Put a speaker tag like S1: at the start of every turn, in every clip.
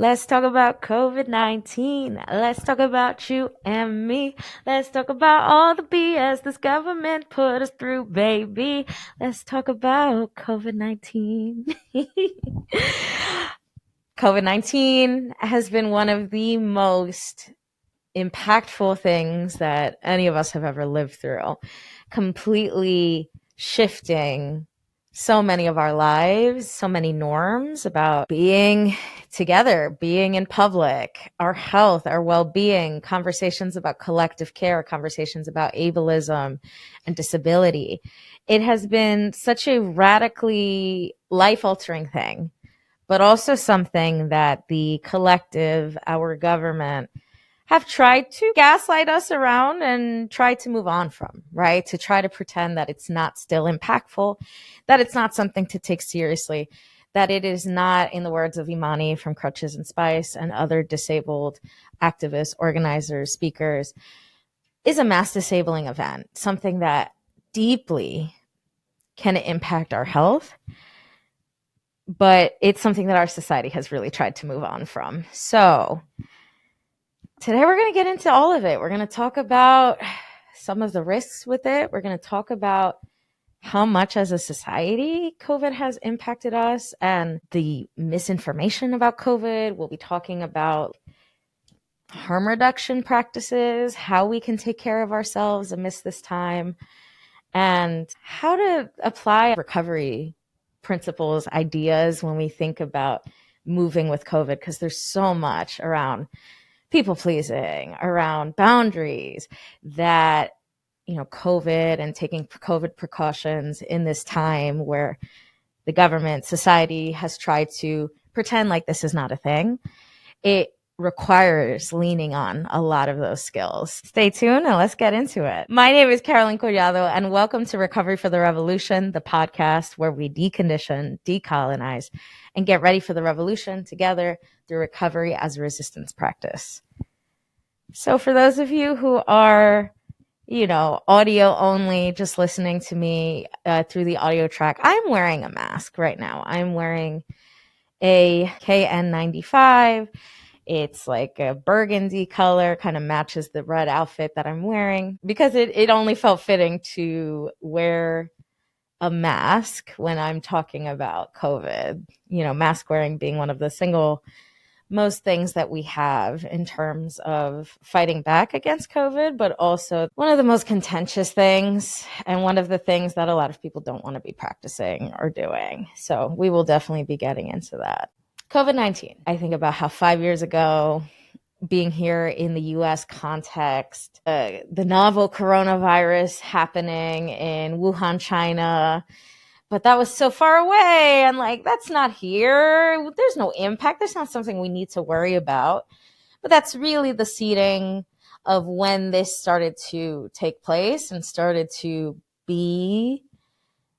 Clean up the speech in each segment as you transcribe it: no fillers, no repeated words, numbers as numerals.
S1: Let's talk about COVID-19. Let's talk about you and me. Let's talk about all the BS this government put us through, baby. Let's talk about COVID-19. COVID-19 has been one of the most impactful things that any of us have ever lived through, completely shifting so many of our lives, so many norms about being together, being in public, our health, our well-being, conversations about collective care, conversations about ableism and disability. It has been such a radically life-altering thing, but also something that the collective, our government, have tried to gaslight us around and try to move on from, right? To try to pretend that it's not still impactful, that it's not something to take seriously, that it is not, in the words of Imani from Crutches and Spice and other disabled activists, organizers, speakers, is a mass disabling event, something that deeply can impact our health, but it's something that our society has really tried to move on from. So today we're going to get into all of it. We're going to talk about some of the risks with it. We're going to talk about how much as a society COVID has impacted us and the misinformation about COVID. We'll be talking about harm reduction practices, how we can take care of ourselves amidst this time, and how to apply recovery principles, ideas when we think about moving with COVID, because there's so much around people pleasing, around boundaries that, COVID and taking COVID precautions in this time where the government, society has tried to pretend like this is not a thing. It requires leaning on a lot of those skills. Stay tuned and let's get into it. My name is Carolyn Collado, and welcome to Recovery for the Revolution, the podcast where we decondition, decolonize, and get ready for the revolution together through recovery as a resistance practice. So for those of you who are, audio only, just listening to me through the audio track, I'm wearing a mask right now. I'm wearing a KN95. It's like a burgundy color, kind of matches the red outfit that I'm wearing because it only felt fitting to wear a mask when I'm talking about COVID. Mask wearing being one of the single most things that we have in terms of fighting back against COVID, but also one of the most contentious things and one of the things that a lot of people don't want to be practicing or doing. So we will definitely be getting into that. COVID-19. I think about how 5 years ago, being here in the US context, the novel coronavirus happening in Wuhan, China, but that was so far away and that's not here. There's no impact. There's not something we need to worry about. But that's really the seeding of when this started to take place and started to be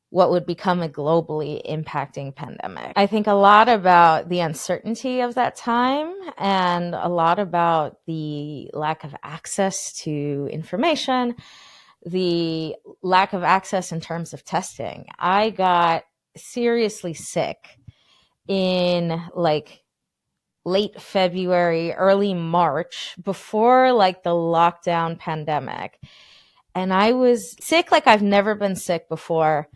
S1: what would become a globally impacting pandemic. I think a lot about the uncertainty of that time and a lot about the lack of access to information, the lack of access in terms of testing. I got seriously sick in late February, early March, before the lockdown pandemic. And I was sick like I've never been sick before.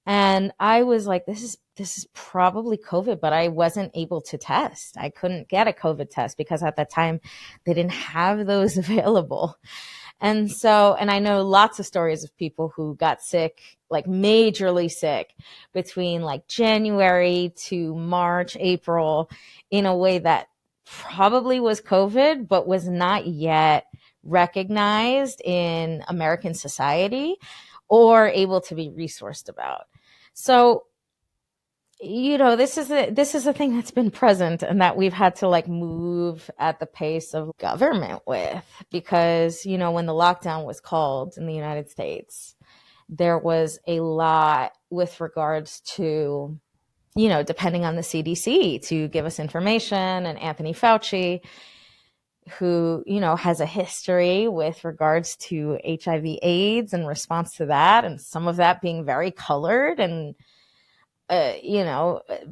S1: And I was like, this is probably COVID, but I wasn't able to test. I couldn't get a COVID test because at that time they didn't have those available. And I know lots of stories of people who got sick, majorly sick between January to March, April, in a way that probably was COVID, but was not yet recognized in American society or able to be resourced about. So, this is a thing that's been present and that we've had to move at the pace of government with, because, when the lockdown was called in the United States, there was a lot with regards to, depending on the CDC to give us information, and Anthony Fauci, who, has a history with regards to HIV AIDS and response to that, and some of that being very colored and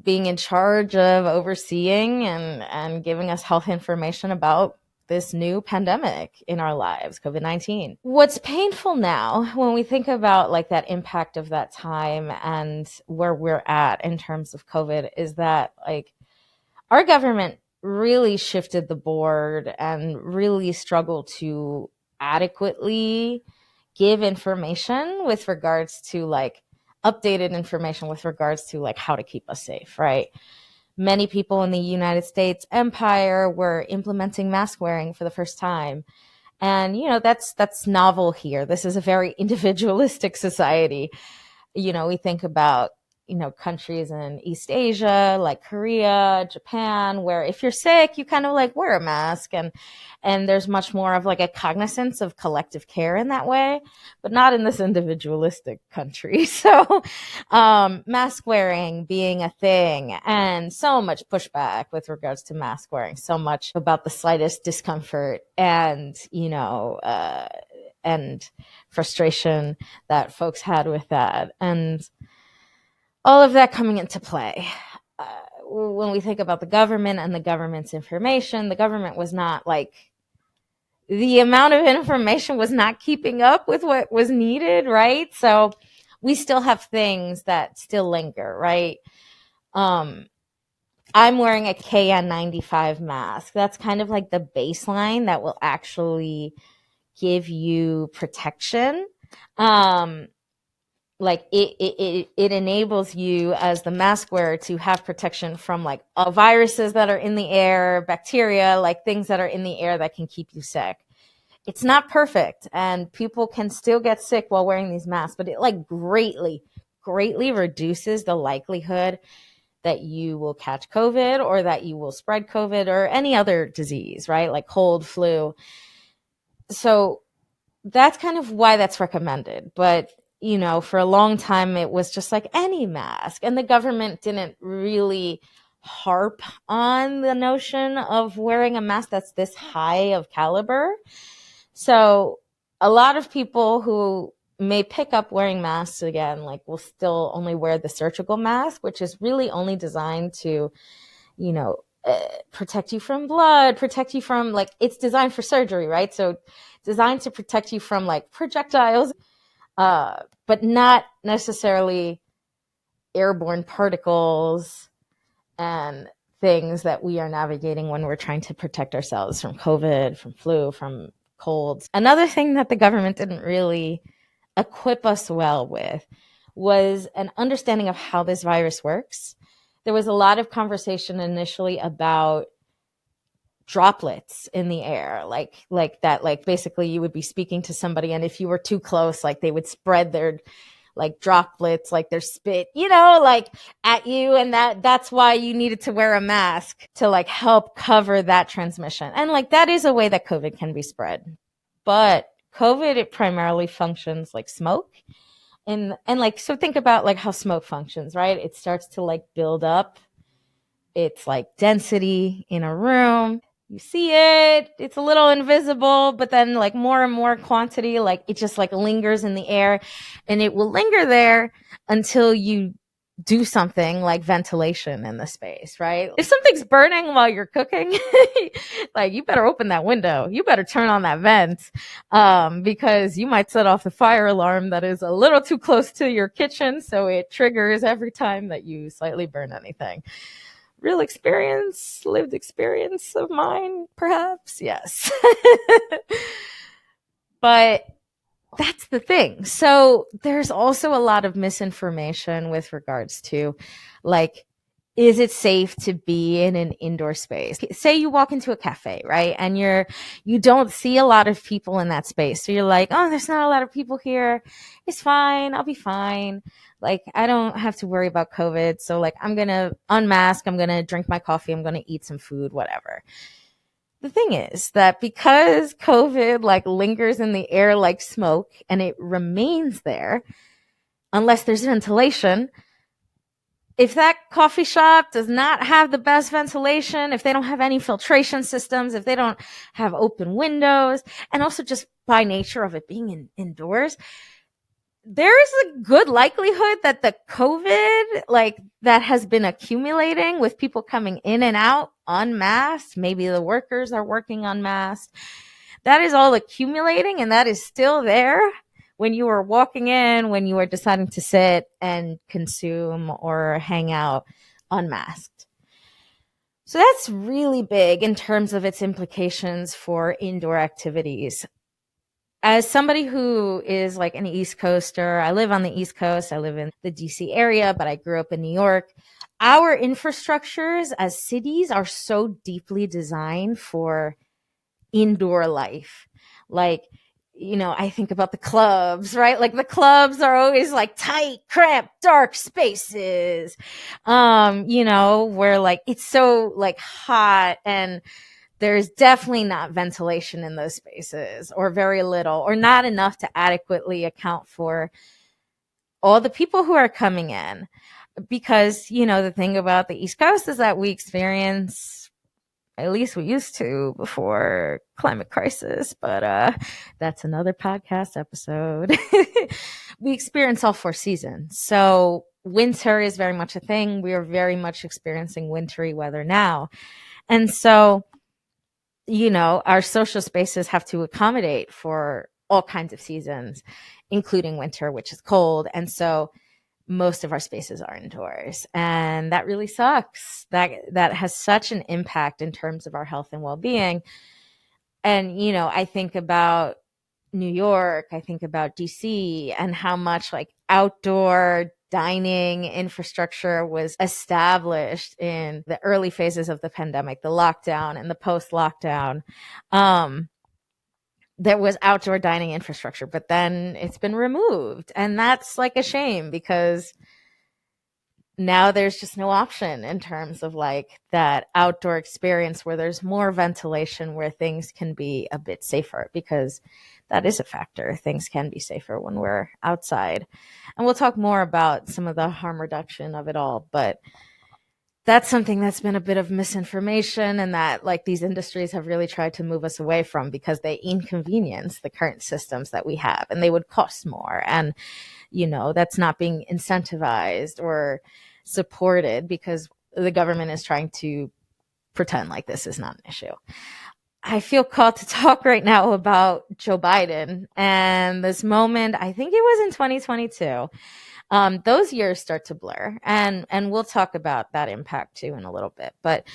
S1: being in charge of overseeing and giving us health information about this new pandemic in our lives, COVID-19. What's painful now when we think about like that impact of that time and where we're at in terms of COVID is that like our government really shifted the board and really struggled to adequately give information with regards to like updated information with regards to like how to keep us safe, right? Many people in the United States empire were implementing mask wearing for the first time. And that's novel here. This is a very individualistic society. We think about countries in East Asia like Korea, Japan, where if you're sick you kind of like wear a mask, and there's much more of like a cognizance of collective care in that way, but not in this individualistic country. So mask wearing being a thing, and so much pushback with regards to mask wearing, so much about the slightest discomfort and and frustration that folks had with that, and all of that coming into play. When we think about the government and the government's information, the government was not like, the amount of information was not keeping up with what was needed, right? So we still have things that still linger, right? I'm wearing a KN95 mask. That's kind of like the baseline that will actually give you protection. Like it enables you as the mask wearer to have protection from like viruses that are in the air, bacteria, like things that are in the air that can keep you sick. It's not perfect, and people can still get sick while wearing these masks, but it like greatly reduces the likelihood that you will catch COVID or that you will spread COVID or any other disease, right? Like cold, flu. So that's kind of why that's recommended. But for a long time, it was just like any mask. And the government didn't really harp on the notion of wearing a mask that's this high of caliber. So a lot of people who may pick up wearing masks again, like will still only wear the surgical mask, which is really only designed to, protect you from blood, protect you from like, it's designed for surgery, right? So designed to protect you from like projectiles, but not necessarily airborne particles and things that we are navigating when we're trying to protect ourselves from COVID, from flu, from colds. Another thing that the government didn't really equip us well with was an understanding of how this virus works. There was a lot of conversation initially about droplets in the air, like that, like basically you would be speaking to somebody, and if you were too close, like they would spread their like droplets, like their spit, like at you, and that's why you needed to wear a mask to like help cover that transmission. And like that is a way that COVID can be spread. But COVID, it primarily functions like smoke. And like, so think about like how smoke functions, right? It starts to like build up. It's like density in a room. You see it, it's a little invisible, but then like more and more quantity, like it just like lingers in the air, and it will linger there until you do something like ventilation in the space, right? If something's burning while you're cooking, like you better open that window, you better turn on that vent, because you might set off the fire alarm that is a little too close to your kitchen, so it triggers every time that you slightly burn anything. Real experience, lived experience of mine, perhaps. Yes. But that's the thing. So there's also a lot of misinformation with regards to like, is it safe to be in an indoor space? Say you walk into a cafe, right? And you don't see a lot of people in that space. So you're like, oh, there's not a lot of people here. It's fine. I'll be fine. Like, I don't have to worry about COVID. So like, I'm going to unmask. I'm going to drink my coffee. I'm going to eat some food, whatever. The thing is that because COVID like lingers in the air like smoke, and it remains there unless there's ventilation, if that coffee shop does not have the best ventilation, if they don't have any filtration systems, if they don't have open windows, and also just by nature of it being indoors, there's a good likelihood that the COVID, like that has been accumulating with people coming in and out unmasked, maybe the workers are working unmasked. That is all accumulating and that is still there when you are walking in, when you are deciding to sit and consume or hang out unmasked. So that's really big in terms of its implications for indoor activities. As somebody who is like an East Coaster, I live on the East Coast, I live in the DC area, but I grew up in New York. Our infrastructures as cities are so deeply designed for indoor life. Like, I think about the clubs, right? Like the clubs are always like tight, cramped, dark spaces. Where like it's so like hot and there's definitely not ventilation in those spaces or very little or not enough to adequately account for all the people who are coming in. Because, the thing about the East Coast is that we experience, at least we used to before climate crisis, but that's another podcast episode. We experience all 4 seasons. So winter is very much a thing. We are very much experiencing wintry weather now. And so, our social spaces have to accommodate for all kinds of seasons, including winter, which is cold. And so most of our spaces are indoors. And that really sucks. That has such an impact in terms of our health and well-being. And, I think about New York, I think about DC and how much like outdoor dining infrastructure was established in the early phases of the pandemic, the lockdown and the post lockdown. There was outdoor dining infrastructure, but then it's been removed. And that's like a shame because now there's just no option in terms of like that outdoor experience where there's more ventilation, where things can be a bit safer, because that is a factor. Things can be safer when we're outside. And we'll talk more about some of the harm reduction of it all, but that's something that's been a bit of misinformation and that like these industries have really tried to move us away from because they inconvenience the current systems that we have and they would cost more. And, that's not being incentivized or supported because the government is trying to pretend like this is not an issue. I feel called to talk right now about Joe Biden and this moment. I think it was in 2022. Those years start to blur, and we'll talk about that impact too in a little bit. But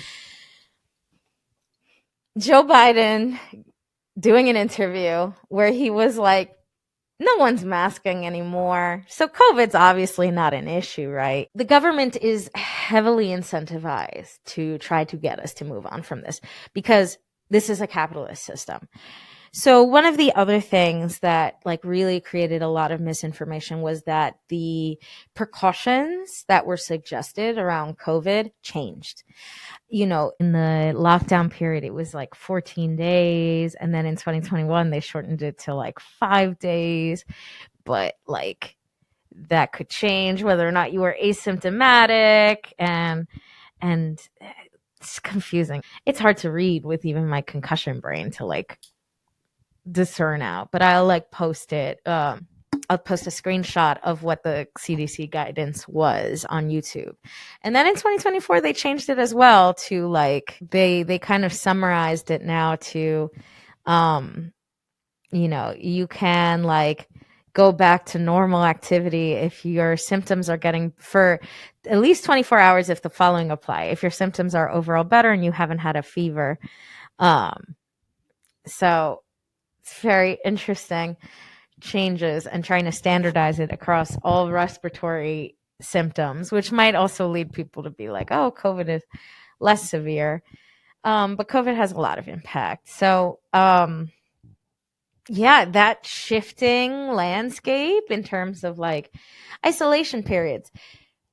S1: Joe Biden doing an interview where he was like, no one's masking anymore. So COVID's obviously not an issue, right? The government is heavily incentivized to try to get us to move on from this because this is a capitalist system. So one of the other things that like really created a lot of misinformation was that the precautions that were suggested around COVID changed. In the lockdown period, it was like 14 days. And then in 2021, they shortened it to like 5 days. But like that could change whether or not you were asymptomatic and it's confusing. It's hard to read with even my concussion brain to like discern out, but I'll like post it. I'll post a screenshot of what the CDC guidance was on YouTube. And then in 2024, they changed it as well to like, they kind of summarized it now to, you can like go back to normal activity if your symptoms are getting for at least 24 hours if the following apply. If your symptoms are overall better and you haven't had a fever. So it's very interesting changes and trying to standardize it across all respiratory symptoms, which might also lead people to be like, oh, COVID is less severe. But COVID has a lot of impact. So, that shifting landscape in terms of like isolation periods.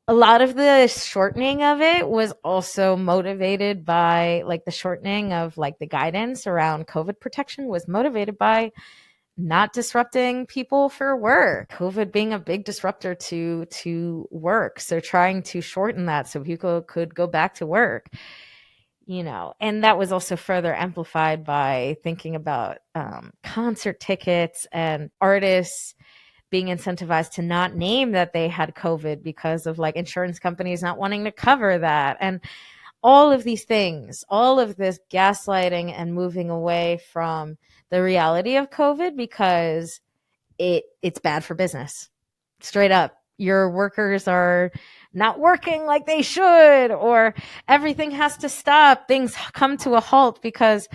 S1: A lot of the shortening of it was also motivated by like the shortening of like the guidance around COVID protection was motivated by not disrupting people for work, COVID being a big disruptor to work. So trying to shorten that so people could go back to work, and that was also further amplified by thinking about concert tickets and artists being incentivized to not name that they had COVID because of like insurance companies not wanting to cover that. And all of these things, all of this gaslighting and moving away from the reality of COVID because it's bad for business. Straight up. Your workers are not working like they should, or everything has to stop. Things come to a halt because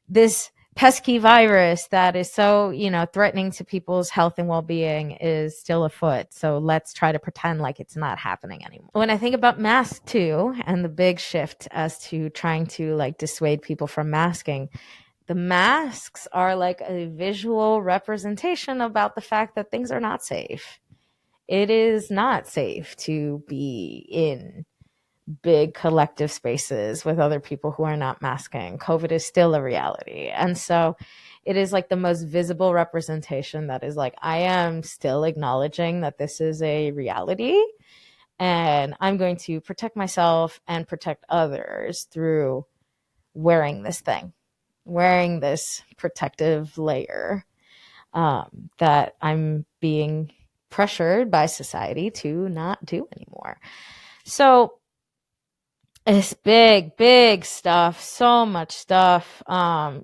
S1: this pesky virus that is so, threatening to people's health and well-being is still afoot. So let's try to pretend like it's not happening anymore. When I think about masks too, and the big shift as to trying to like dissuade people from masking, the masks are like a visual representation about the fact that things are not safe. It is not safe to be in big collective spaces with other people who are not masking. COVID is still a reality. And so it is like the most visible representation that is like, I am still acknowledging that this is a reality and I'm going to protect myself and protect others through wearing this thing, wearing this protective layer that I'm being pressured by society to not do anymore. So it's big stuff, so much stuff. I'm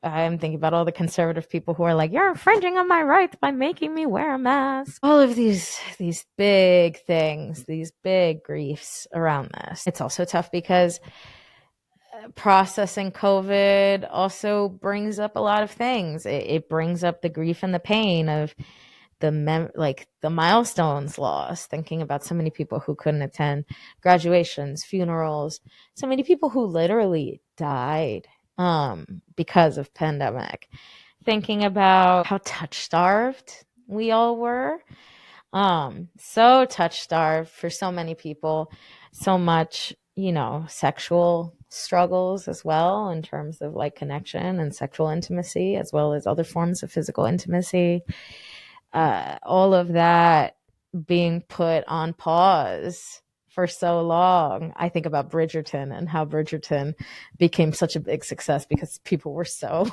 S1: thinking about all the conservative people who are like, you're infringing on my rights by making me wear a mask. All of these big things, these big griefs around this. It's also tough because processing COVID also brings up a lot of things. It brings up the grief and the pain of the milestones lost, thinking about so many people who couldn't attend graduations, funerals, so many people who literally died because of pandemic, thinking about how touch starved we all were, so touch starved for so many people, so much sexual struggles as well in terms of like connection and sexual intimacy as well as other forms of physical intimacy. All of that being put on pause for so long. I think about Bridgerton and how Bridgerton became such a big success because people were so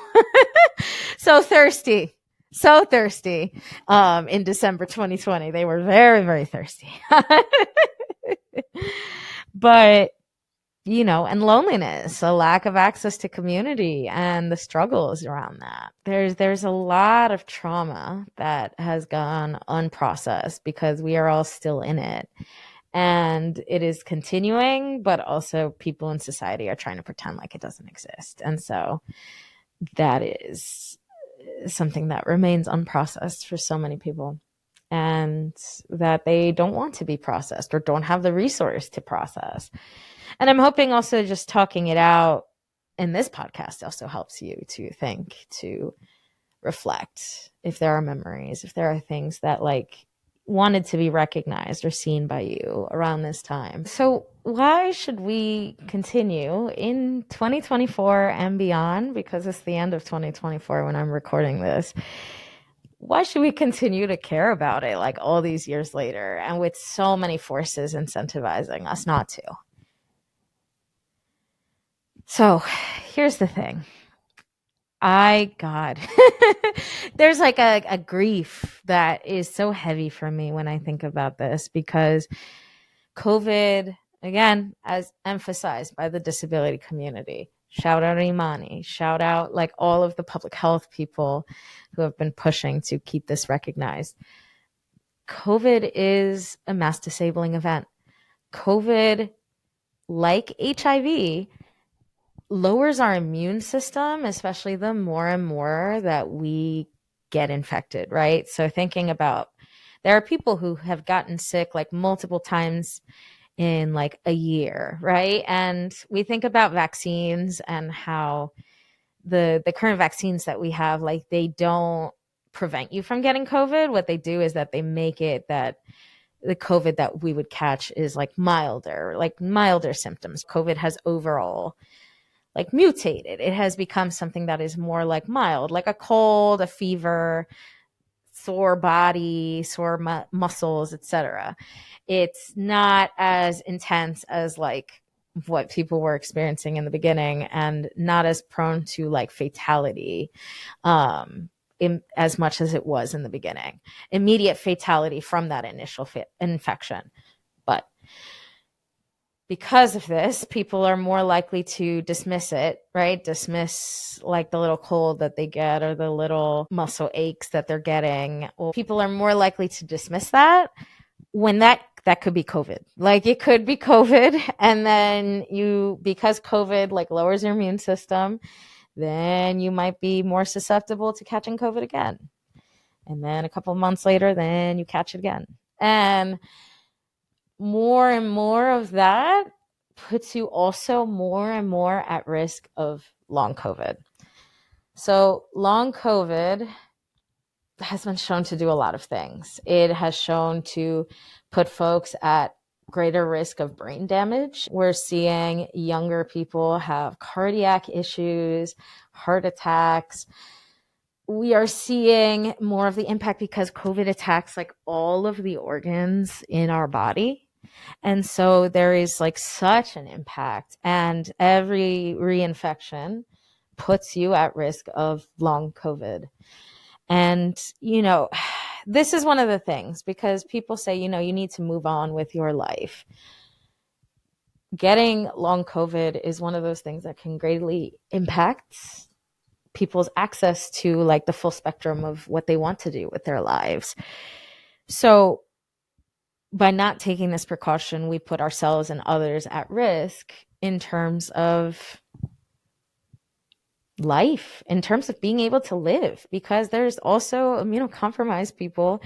S1: so thirsty. So thirsty. In December 2020. They were very, very thirsty. But and loneliness, a lack of access to community and the struggles around that. There's a lot of trauma that has gone unprocessed because we are all still in it. And it is continuing, but also people in society are trying to pretend like it doesn't exist. And so that is something that remains unprocessed for so many people, and that they don't want to be processed or don't have the resource to process. And I'm hoping also just talking it out in this podcast also helps you to think, to reflect, if there are memories, if there are things that like wanted to be recognized or seen by you around this time. So why should we continue in 2024 and beyond? Because it's the end of 2024 when I'm recording this. Why should we continue to care about it like all these years later and with so many forces incentivizing us not to? So here's the thing. God, there's like a grief that is so heavy for me when I think about this because COVID, again, as emphasized by the disability community, shout out Imani, shout out like all of the public health people who have been pushing to keep this recognized. COVID is a mass disabling event. COVID, like HIV, lowers our immune system, especially the more and more that we get infected, right? So thinking about, there are people who have gotten sick like multiple times in like a year, right? And we think about vaccines and how the current vaccines that we have, like they don't prevent you from getting COVID. What they do is that they make it that the COVID that we would catch is like milder symptoms. COVID has overall like mutated. It has become something that is more like mild, like a cold, a fever, sore body, sore muscles, etc. It's not as intense as like what people were experiencing in the beginning, and not as prone to like fatality. as much as it was in the beginning. Immediate fatality from that initial infection. But because of this, people are more likely to dismiss it, right? Dismiss like the little cold that they get or the little muscle aches that they're getting. Well, people are more likely to dismiss that when that could be COVID. Like it could be COVID. And then because COVID like lowers your immune system, then you might be more susceptible to catching COVID again. And then a couple of months later, then you catch it again. And more and more of that puts you also more and more at risk of long COVID. So long COVID has been shown to do a lot of things. It has shown to put folks at greater risk of brain damage. We're seeing younger people have cardiac issues, heart attacks. We are seeing more of the impact because COVID attacks like all of the organs in our body. And so there is like such an impact, and every reinfection puts you at risk of long COVID. And, this is one of the things because people say, you need to move on with your life. Getting long COVID is one of those things that can greatly impact people's access to like the full spectrum of what they want to do with their lives. So by not taking this precaution, we put ourselves and others at risk in terms of life, in terms of being able to live, because there's also immunocompromised people.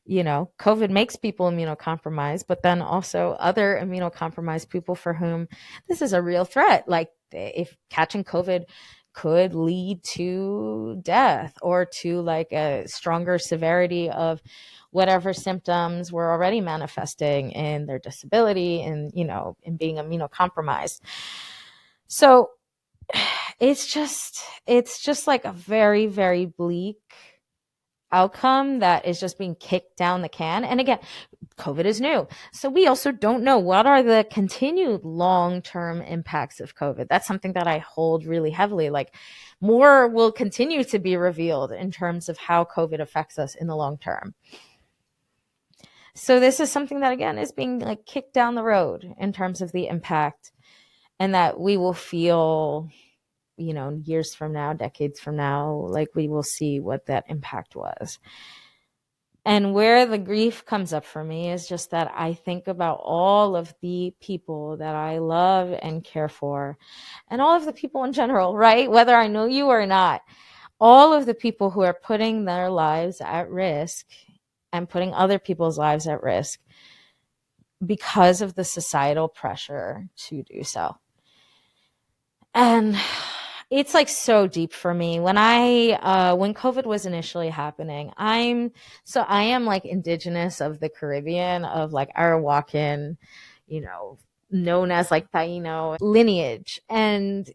S1: COVID makes people immunocompromised, but then also other immunocompromised people for whom this is a real threat. Like if catching COVID could lead to death or to like a stronger severity of whatever symptoms were already manifesting in their disability and, in being immunocompromised. So it's just like a very, very bleak outcome that is just being kicked down the can. And again, COVID is new. So we also don't know what are the continued long-term impacts of COVID. That's something that I hold really heavily. Like more will continue to be revealed in terms of how COVID affects us in the long term. So this is something that, again, is being like kicked down the road in terms of the impact, and that we will feel, years from now, decades from now, like we will see what that impact was. And where the grief comes up for me is just that I think about all of the people that I love and care for, and all of the people in general, right? Whether I know you or not, all of the people who are putting their lives at risk and putting other people's lives at risk because of the societal pressure to do so. And it's like so deep for me. When COVID was initially happening, I am like indigenous of the Caribbean, of like Arawakan, known as like Taino lineage. And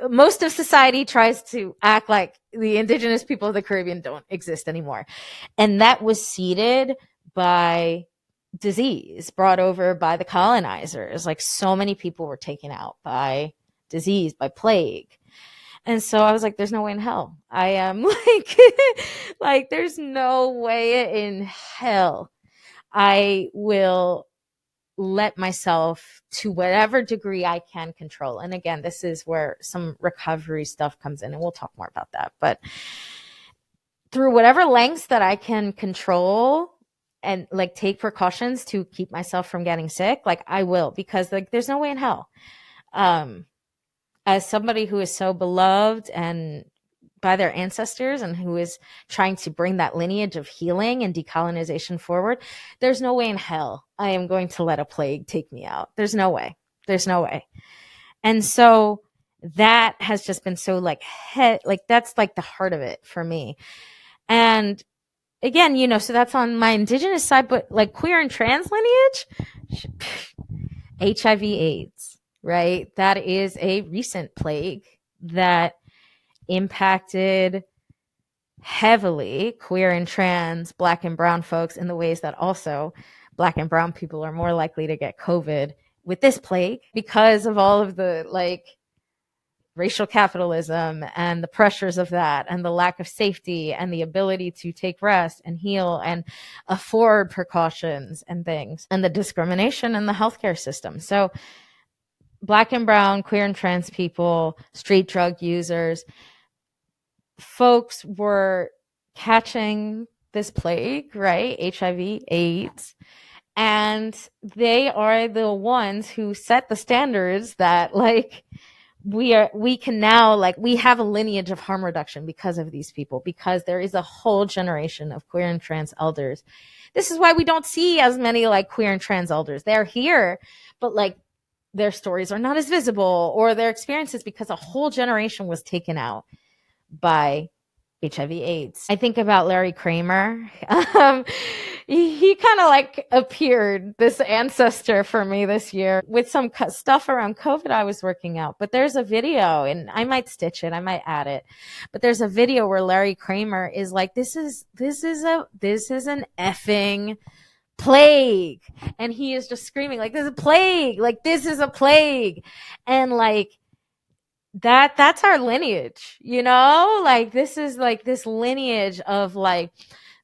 S1: most of society tries to act like the indigenous people of the Caribbean don't exist anymore. And that was seeded by disease brought over by the colonizers. Like so many people were taken out by disease, by plague. And so I was like, there's no way in hell. I am like, there's no way in hell I will let myself, to whatever degree I can control. And again, this is where some recovery stuff comes in, and we'll talk more about that. But through whatever lengths that I can control and like take precautions to keep myself from getting sick, like I will, because like there's no way in hell. As somebody who is so beloved and by their ancestors and who is trying to bring that lineage of healing and decolonization forward, there's no way in hell I am going to let a plague take me out. There's no way. There's no way. And so that has just been so like that's like the heart of it for me. And again, so that's on my indigenous side, but like queer and trans lineage, HIV AIDS, right? That is a recent plague that impacted heavily queer and trans, Black and brown folks in the ways that also Black and brown people are more likely to get COVID with this plague because of all of the like racial capitalism and the pressures of that and the lack of safety and the ability to take rest and heal and afford precautions and things, and the discrimination in the healthcare system. So Black and brown, queer and trans people, street drug users, folks were catching this plague, right? HIV, AIDS. And they are the ones who set the standards that like we can now, like, we have a lineage of harm reduction because of these people, because there is a whole generation of queer and trans elders. This is why we don't see as many like queer and trans elders. They're here, but like their stories are not as visible, or their experiences, because a whole generation was taken out by HIV/AIDS. I think about Larry Kramer. He kind of like appeared, this ancestor for me this year, with some stuff around COVID I was working out. But there's a video, and I might stitch it, I might add it. But there's a video where Larry Kramer is like, this is an effing plague. And he is just screaming like, this is a plague, like this is a plague. And like, that's our lineage, you know, like this is like this lineage of like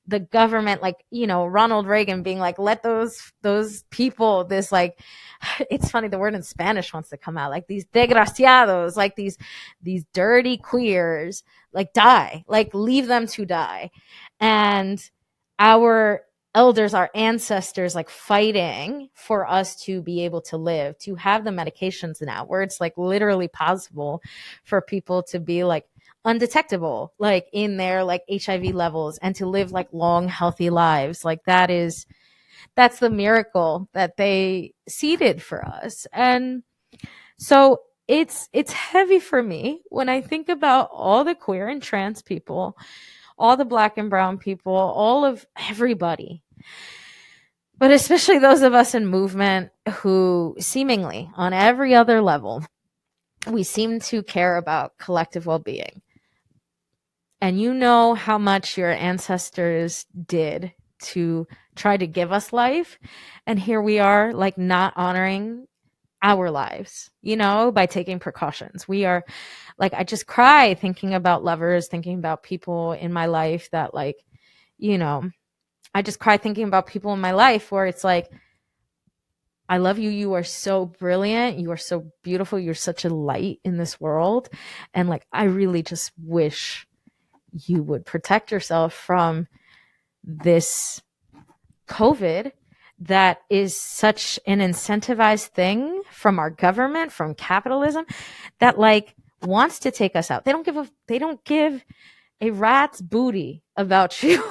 S1: the government, like, you know, Ronald Reagan being like, let those people, this like, it's funny, the word in Spanish wants to come out, like these desgraciados, like these dirty queers, like die, like leave them to die. And our elders, our ancestors, like fighting for us to be able to live, to have the medications now where it's like literally possible for people to be like undetectable, like in their like HIV levels, and to live like long, healthy lives. Like that's the miracle that they seeded for us. And so it's heavy for me when I think about all the queer and trans people, all the Black and brown people, all of everybody, but especially those of us in movement who seemingly on every other level, we seem to care about collective well-being. And you know how much your ancestors did to try to give us life. And here we are, like, not honoring our lives, you know, by taking precautions. We are like, I just cry thinking about lovers, thinking about people in my life that, like, you know, I just cry thinking about people in my life where it's like, I love you. You are so brilliant. You are so beautiful. You're such a light in this world. And like, I really just wish you would protect yourself from this COVID that is such an incentivized thing from our government, from capitalism, that like wants to take us out. They don't give a rat's booty about you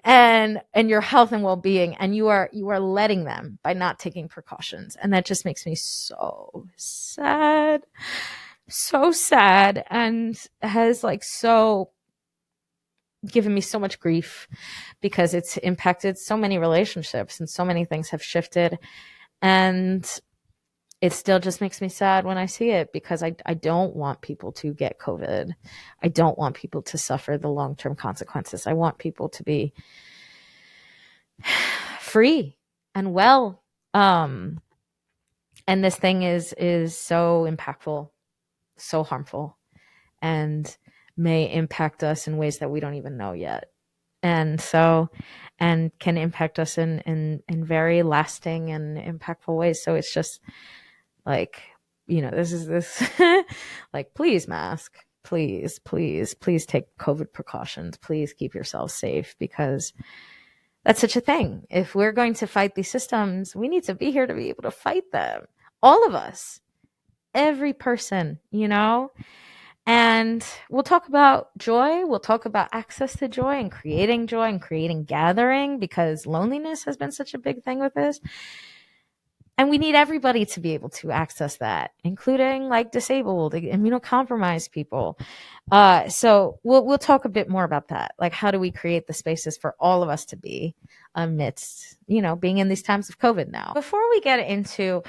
S1: and your health and well-being, and you are letting them by not taking precautions. And that just makes me so sad, and has like so given me so much grief, because it's impacted so many relationships and so many things have shifted. And it still just makes me sad when I see it, because I don't want people to get COVID. I don't want people to suffer the long-term consequences. I want people to be free and well. And this thing is so impactful, so harmful, and may impact us in ways that we don't even know yet. And so, and can impact us in very lasting and impactful ways. So it's just like, you know, this like, please mask, please take COVID precautions, please keep yourselves safe, because that's such a thing. If we're going to fight these systems, we need to be here to be able to fight them. All of us, every person, you know. And we'll talk about joy. We'll talk about access to joy and creating gathering, because loneliness has been such a big thing with this. And we need everybody to be able to access that, including like disabled, immunocompromised people. So we'll talk a bit more about that. Like, how do we create the spaces for all of us to be amidst, you know, being in these times of COVID now? Before we get into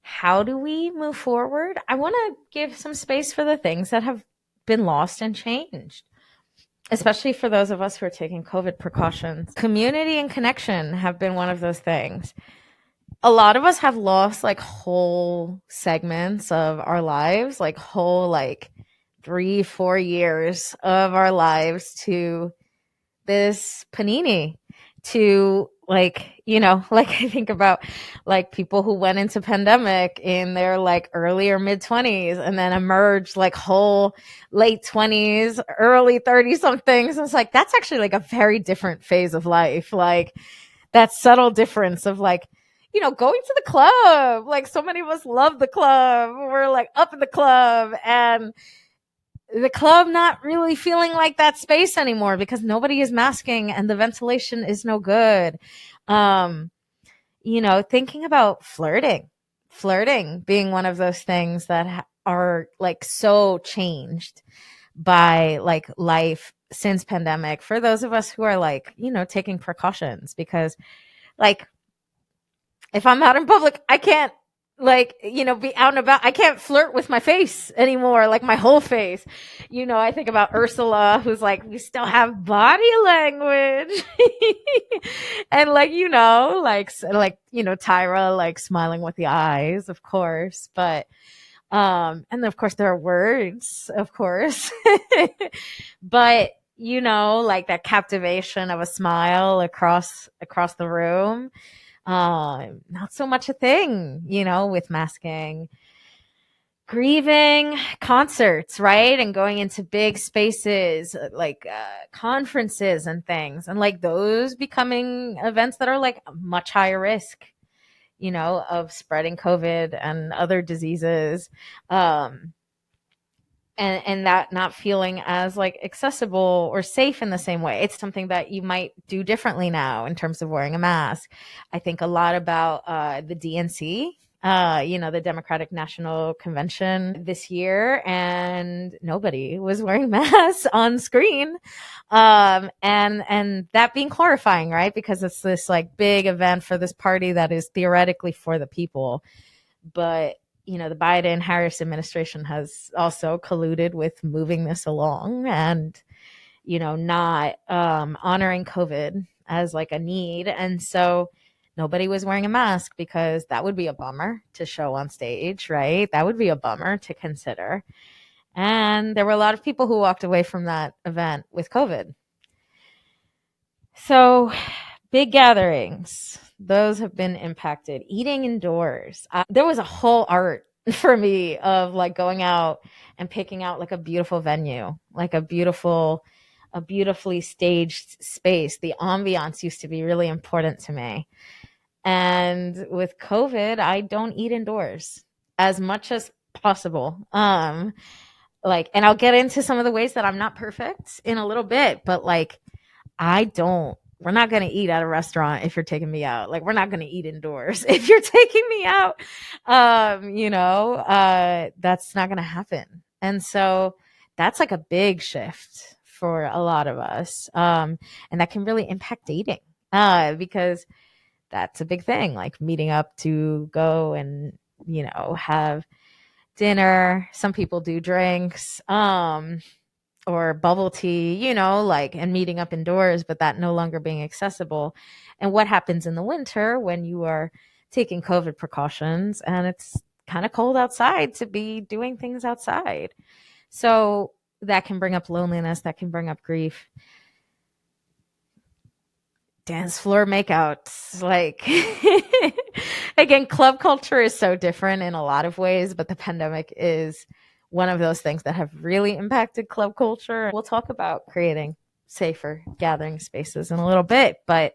S1: how do we move forward, I want to give some space for the things that have been lost and changed, especially for those of us who are taking COVID precautions. Community and connection have been one of those things. a lot of us have lost like whole segments of our lives, like whole like 3-4 years of our lives to this panini, to like, like I think about like people who went into pandemic in their like early or mid 20s and then emerged like whole late 20s, early 30 somethings. It's like that's actually like a very different phase of life. Like that subtle difference of like, going to the club. Like so many of us love the club. We're like up in the club, and the club not really feeling like that space anymore because nobody is masking and the ventilation is no good. Um, thinking about flirting being one of those things that are like so changed by like life since pandemic for those of us who are like, taking precautions, because like if I'm out in public, I can't like, be out and about. I can't flirt with my face anymore, like my whole face. I think about Ursula, who's like, we still have body language. And like, Tyra, like smiling with the eyes, of course. But, and of course there are words, of course. But, like that captivation of a smile across the room, not so much a thing, with masking. Grieving concerts, right? And going into big spaces like conferences and things, and like those becoming events that are like much higher risk, of spreading COVID and other diseases. And that not feeling as like accessible or safe in the same way. It's something that you might do differently now in terms of wearing a mask. I think a lot about the DNC, the Democratic National Convention this year, and nobody was wearing masks on screen. And that being horrifying, right? Because it's this like big event for this party that is theoretically for the people. But the Biden Harris administration has also colluded with moving this along and, not honoring COVID as like a need. And so nobody was wearing a mask because that would be a bummer to show on stage, right? That would be a bummer to consider. And there were a lot of people who walked away from that event with COVID. So big gatherings, those have been impacted. Eating indoors. There was a whole art for me of like going out and picking out like a beautiful venue, like a beautifully staged space. The ambiance used to be really important to me. And with COVID, I don't eat indoors as much as possible. And I'll get into some of the ways that I'm not perfect in a little bit, but like we're not going to eat at a restaurant if you're taking me out. Like, we're not going to eat indoors if you're taking me out. That's not going to happen. And so that's like a big shift for a lot of us. And that can really impact dating, because that's a big thing, like meeting up to go and, have dinner. Some people do drinks. Or bubble tea, and meeting up indoors, but that no longer being accessible. And what happens in the winter when you are taking COVID precautions and it's kind of cold outside to be doing things outside? So that can bring up loneliness, that can bring up grief. Dance floor makeouts, like again, club culture is so different in a lot of ways, but the pandemic is one of those things that have really impacted club culture. We'll talk about creating safer gathering spaces in a little bit, but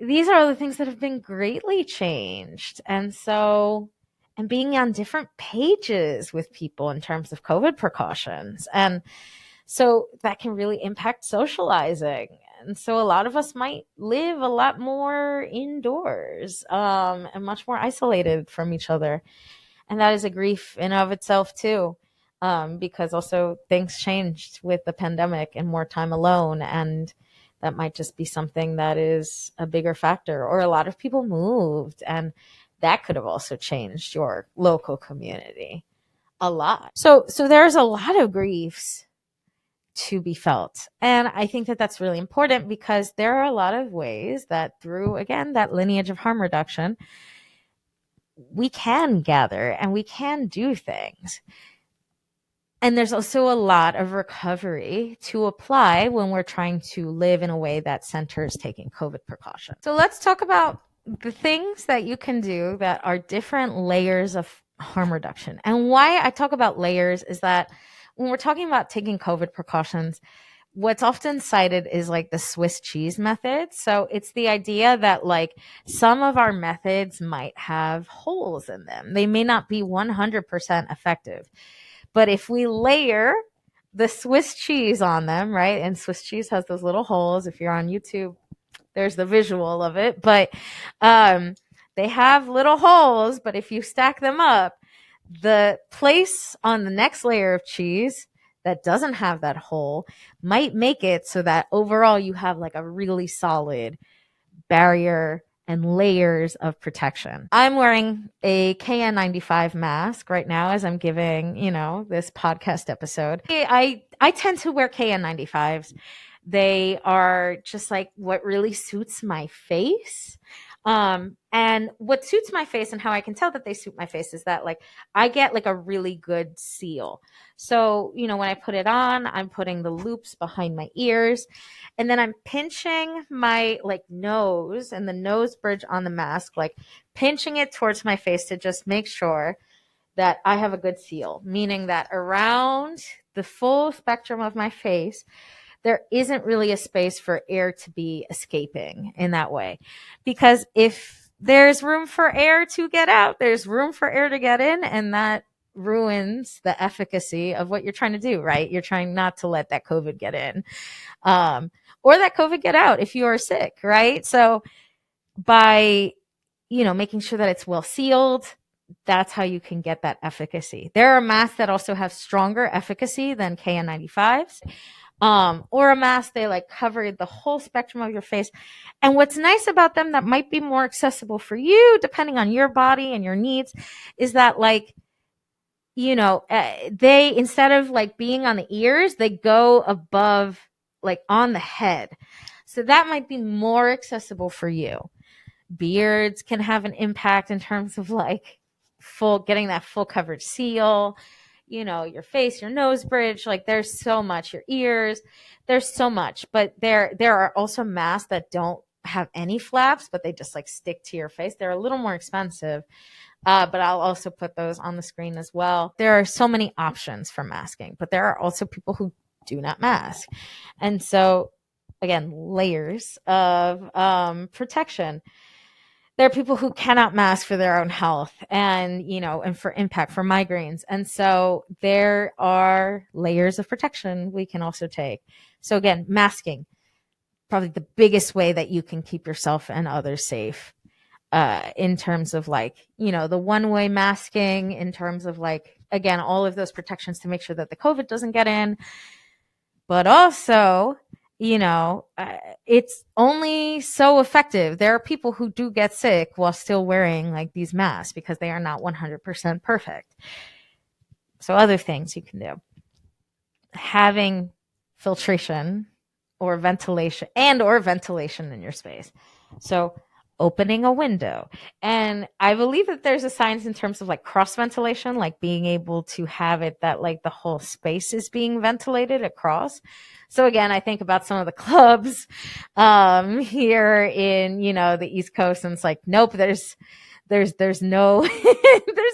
S1: these are the things that have been greatly changed. And being on different pages with people in terms of COVID precautions. And so that can really impact socializing. And so a lot of us might live a lot more indoors, and much more isolated from each other. And that is a grief in of itself too, because also things changed with the pandemic and more time alone. And that might just be something that is a bigger factor. Or a lot of people moved, and that could have also changed your local community a lot. So there's a lot of griefs to be felt. And I think that that's really important because there are a lot of ways that through, again, that lineage of harm reduction, we can gather and we can do things. And there's also a lot of recovery to apply when we're trying to live in a way that centers taking COVID precautions. So let's talk about the things that you can do that are different layers of harm reduction. And why I talk about layers is that when we're talking about taking COVID precautions, what's often cited is like the Swiss cheese method. So it's the idea that like some of our methods might have holes in them. They may not be 100% effective. But if we layer the Swiss cheese on them, right? And Swiss cheese has those little holes. If you're on YouTube, there's the visual of it. But they have little holes, but if you stack them up, the place on the next layer of cheese that doesn't have that hole might make it so that overall you have like a really solid barrier and layers of protection. I'm wearing a KN95 mask right now as I'm giving, this podcast episode. I tend to wear KN95s. They are just like what really suits my face. And what suits my face and how I can tell that they suit my face is that like I get like a really good seal. So, when I put it on, I'm putting the loops behind my ears and then I'm pinching my like nose and the nose bridge on the mask, like pinching it towards my face to just make sure that I have a good seal, meaning that around the full spectrum of my face, there isn't really a space for air to be escaping in that way. Because if there's room for air to get out, there's room for air to get in, and that ruins the efficacy of what you're trying to do, right? You're trying not to let that COVID get in, or that COVID get out if you are sick, right? So by, making sure that it's well sealed, that's how you can get that efficacy. There are masks that also have stronger efficacy than KN95s. Or a mask, they like cover the whole spectrum of your face. And what's nice about them that might be more accessible for you, depending on your body and your needs, is that like, they, instead of like being on the ears, they go above, like on the head. So that might be more accessible for you. Beards can have an impact in terms of like getting that full coverage seal. Your face, your nose bridge, like there's so much, your ears, there's so much. But there are also masks that don't have any flaps, but they just like stick to your face. They're a little more expensive, but I'll also put those on the screen as well. There are so many options for masking, but there are also people who do not mask. And so, again, layers of protection. There are people who cannot mask for their own health and, and for impact, for migraines. And so there are layers of protection we can also take. So again, masking, probably the biggest way that you can keep yourself and others safe, in terms of like, the one-way masking, in terms of like, again, all of those protections to make sure that the COVID doesn't get in, but also, it's only so effective. There are people who do get sick while still wearing like these masks because they are not 100% perfect. So other things you can do. Having filtration or ventilation in your space. So opening a window. And I believe that there's a science in terms of like cross ventilation, like being able to have it that like the whole space is being ventilated across. So again, I think about some of the clubs here in, the East Coast, and it's like, nope, there's no there's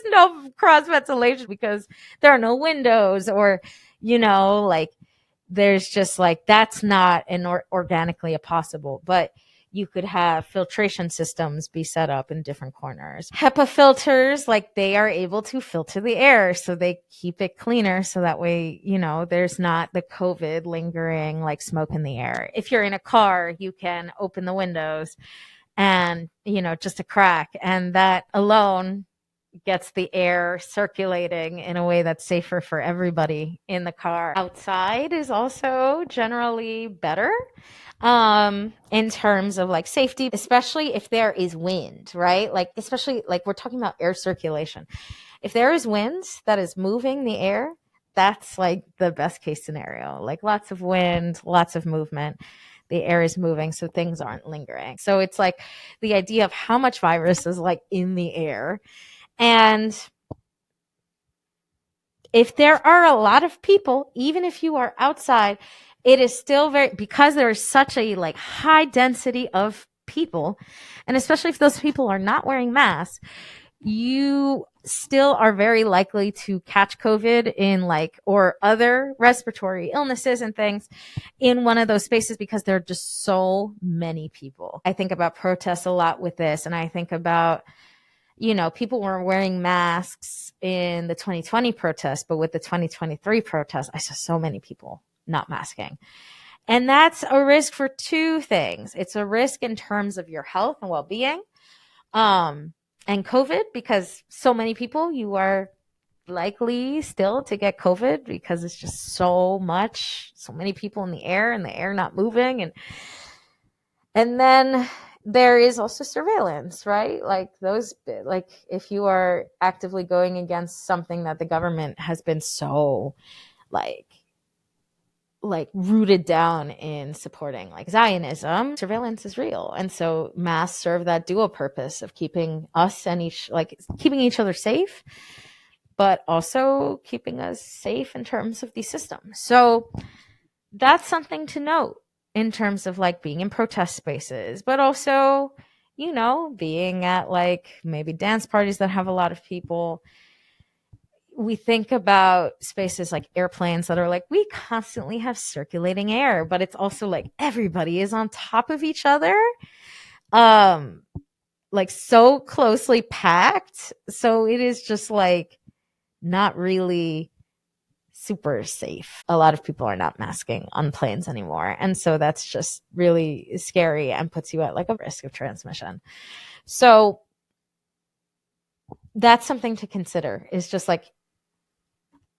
S1: no cross ventilation because there are no windows, or like there's just like that's not organically possible. But you could have filtration systems be set up in different corners. HEPA filters, like they are able to filter the air, so they keep it cleaner, so that way, there's not the COVID lingering like smoke in the air. If you're in a car, you can open the windows and, just a crack, and that alone gets the air circulating in a way that's safer for everybody in the car. Outside is also generally better in terms of like safety, especially if there is wind, right? Like, especially like we're talking about air circulation. If there is wind that is moving the air, that's like the best case scenario. Like lots of wind, lots of movement. The air is moving, so things aren't lingering. So it's like the idea of how much virus is like in the air And if there are a lot of people, even if you are outside, it is still very, because there is such a like high density of people, and especially if those people are not wearing masks, you still are very likely to catch COVID in like, or other respiratory illnesses and things in one of those spaces, because there are just so many people. I think about protests a lot with this, and I think about, people were wearing masks in the 2020 protests, but with the 2023 protests, I saw so many people not masking. And that's a risk for two things. It's a risk in terms of your health and well-being, and COVID, because so many people, you are likely still to get COVID because it's just so many people in the air, and the air not moving. And then there is also surveillance, right? Like if you are actively going against something that the government has been so like rooted down in supporting, like Zionism, surveillance is real. And so masks serve that dual purpose of keeping us and keeping each other safe, but also keeping us safe in terms of these systems. So that's something to note in terms of like being in protest spaces, but also, being at like maybe dance parties that have a lot of people. We think about spaces like airplanes that are like, we constantly have circulating air, but it's also like everybody is on top of each other, like so closely packed. So it is just like not really super safe. A lot of people are not masking on planes anymore. And so that's just really scary and puts you at like a risk of transmission. So that's something to consider, is just like,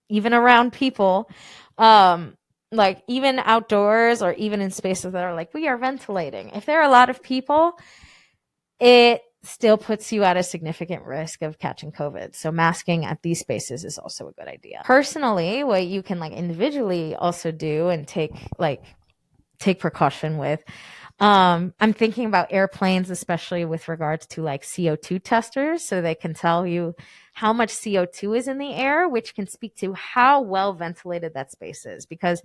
S1: even around people, like even outdoors or even in spaces that are like, we are ventilating. If there are a lot of people, it still puts you at a significant risk of catching COVID. So masking at these spaces is also a good idea. Personally, what you can like individually also do and take precaution with, I'm thinking about airplanes, especially with regards to like CO2 testers, so they can tell you how much CO2 is in the air, which can speak to how well ventilated that space is. Because